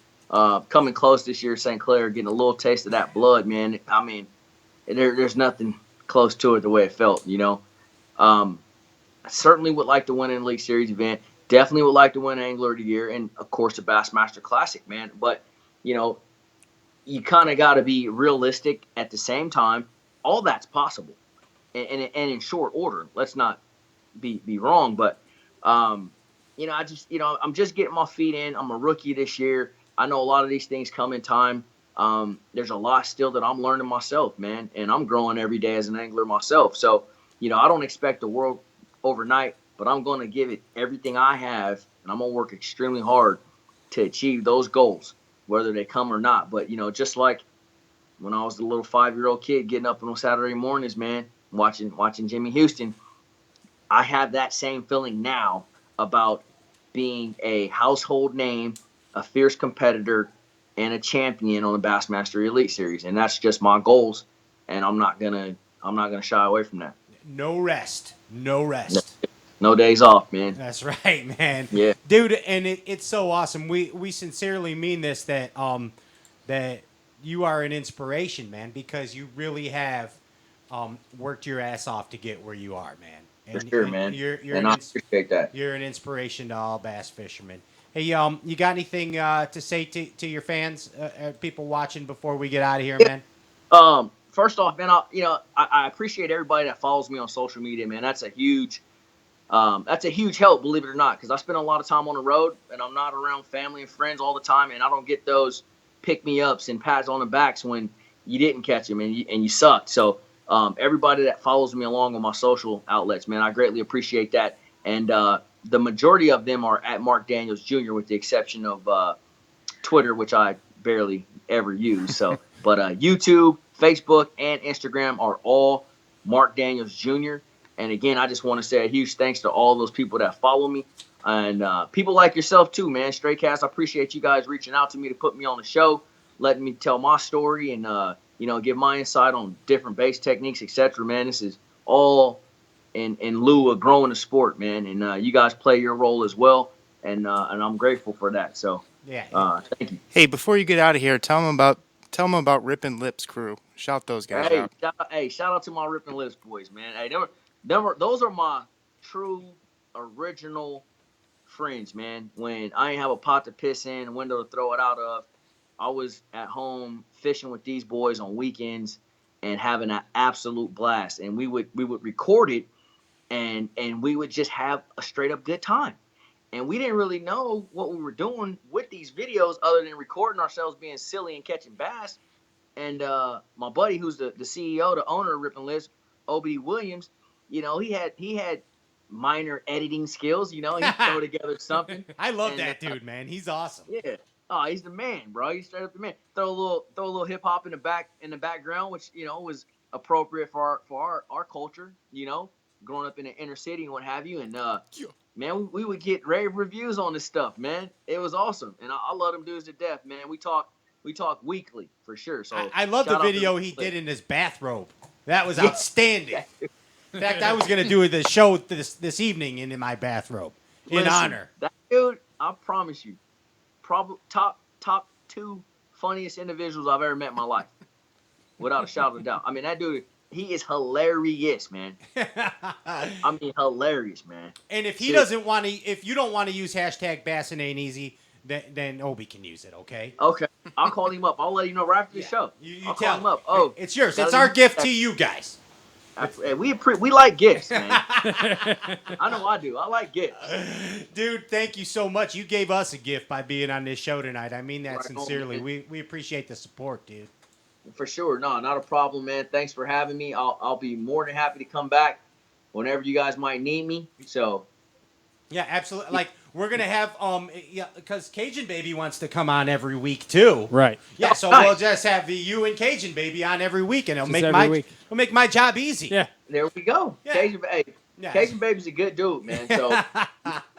Coming close this year, St. Clair, getting a little taste of that blood, man. I mean, there's nothing close to it the way it felt, you know. I certainly would like to win an Elite Series event. Definitely would like to win Angler of the Year, and of course the Bassmaster Classic, man. But you know, you kind of got to be realistic at the same time. All that's possible, and in short order. Let's not be wrong, but you know, I'm just getting my feet in. I'm a rookie this year. I know a lot of these things come in time. There's a lot still that I'm learning myself, man, and I'm growing every day as an angler myself. So, you know, I don't expect the world overnight, but I'm going to give it everything I have, and I'm going to work extremely hard to achieve those goals, whether they come or not. But, you know, just like when I was the little 5-year-old kid getting up on Saturday mornings, man, watching Jimmy Houston, I have that same feeling now about being a household name, a fierce competitor, and a champion on the Bassmaster Elite Series, and that's just my goals. And I'm not gonna shy away from that. No rest. No days off, man. That's right, man. Yeah. Dude, and it's so awesome. We sincerely mean this, that that you are an inspiration, man, because you really have worked your ass off to get where you are, man. For And sure, man. you're And I appreciate that. you're an inspiration to all bass fishermen. Hey, you got anything to say to your fans, people watching before we get out of here, man? First off, man, I appreciate everybody that follows me on social media, man. That's a huge help, believe it or not, because I spend a lot of time on the road and I'm not around family and friends all the time, and I don't get those pick me ups and pats on the backs when you didn't catch them and you sucked. So everybody that follows me along on my social outlets, man, I greatly appreciate that. And the majority of them are at Mark Daniels Jr., with the exception of Twitter, which I barely ever use. So, but YouTube, Facebook, and Instagram are all Mark Daniels Jr. And again, I just want to say a huge thanks to all those people that follow me, and people like yourself too, man. Stray Cast, I appreciate you guys reaching out to me to put me on the show, letting me tell my story, and give my insight on different base techniques, etc. Man, this is all in lieu of growing the sport, man. And you guys play your role as well, and I'm grateful for that. So. Yeah. Thank you. Hey, before you get out of here, tell them about Rippin' Lips crew. Shout those guys out. Shout out to my Rippin' Lips boys, man. Hey, those are my true original friends, man. When I ain't have a pot to piss in, a window to throw it out of, I was at home fishing with these boys on weekends and having an absolute blast. And we would record it, and we would just have a straight up good time. And we didn't really know what we were doing with these videos other than recording ourselves being silly and catching bass. And my buddy, who's the CEO, the owner of Rippin' Lips, O.B. Williams, he had minor editing skills. He'd throw together something. I love that dude, man. He's awesome. Yeah. Oh, he's the man, bro. He's straight up the man. Throw a little hip hop in the background, which was appropriate for our culture. Growing up in the inner city and what have you, and man, we would get rave reviews on this stuff, man. It was awesome, and I love them dudes to death, man. We talk weekly for sure. So I love the video he did in his bathrobe. That was outstanding. In fact, I was gonna do the show this evening in my bathrobe in honor. That dude, I promise you, probably top 2 funniest individuals I've ever met in my life, without a shadow of a doubt. I mean, that dude. He is hilarious, man. I mean, hilarious, man. And if he doesn't want to, if you don't want to use hashtag Bass and Ain't Easy, then Obi can use it, okay? Okay. I'll call him up. I'll let you know right after the show. You call him up. Oh, it's yours. It's our gift to you guys. We like gifts, man. I know I do. I like gifts. Dude, thank you so much. You gave us a gift by being on this show tonight. I mean that right sincerely. on, we appreciate the support, dude. For sure. No, not a problem, man. Thanks for having me. I'll be more than happy to come back whenever you guys might need me. So. Yeah, absolutely. Like, we're going to have, because Cajun Baby wants to come on every week, too. Right. Yeah, so we'll just have you and Cajun Baby on every week, and it'll make my job easy. Yeah. There we go. Yeah. Cajun Baby's a good dude, man. So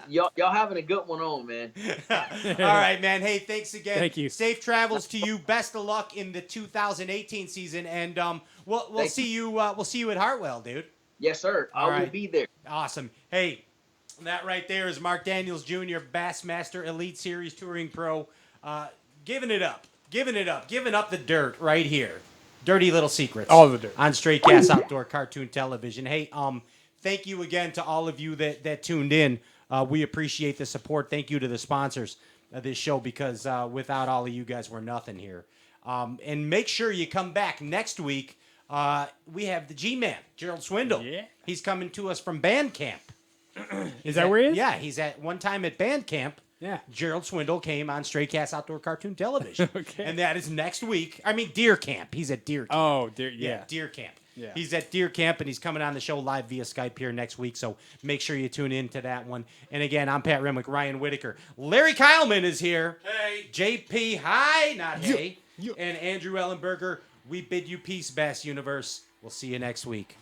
y'all having a good one on, man. All right, man. Hey, thanks again. Thank you. Safe travels to you. Best of luck in the 2018 season, and we'll see you. We'll see you at Hartwell, dude. Yes, sir. I will be there. Awesome. Hey, that right there is Mark Daniels Jr., Bassmaster Elite Series Touring Pro, giving it up, giving up the dirt right here. Dirty Little Secrets. All the dirt. On Stray Cast Outdoor Cartoon Television. Hey, thank you again to all of you that tuned in. We appreciate the support. Thank you to the sponsors of this show, because without all of you guys, we're nothing here. And make sure you come back next week. We have the G-Man, Gerald Swindle. Yeah. He's coming to us from band camp. Is that where he is? Yeah, he's at one time at band camp. Yeah. Gerald Swindle came on Stray Cast Outdoor Cartoon Television. Okay. And that is next week. I mean, Deer Camp. He's at Deer Camp. Oh, yeah. Deer Camp. Yeah. He's at Deer Camp, and he's coming on the show live via Skype here next week, so make sure you tune in to that one. And again, I'm Pat Renwick, Ryan Whitaker. Larry Kyleman is here. Hey. JP, hi, not hey. And Andrew Ellenberger. We bid you peace, Bass Universe. We'll see you next week.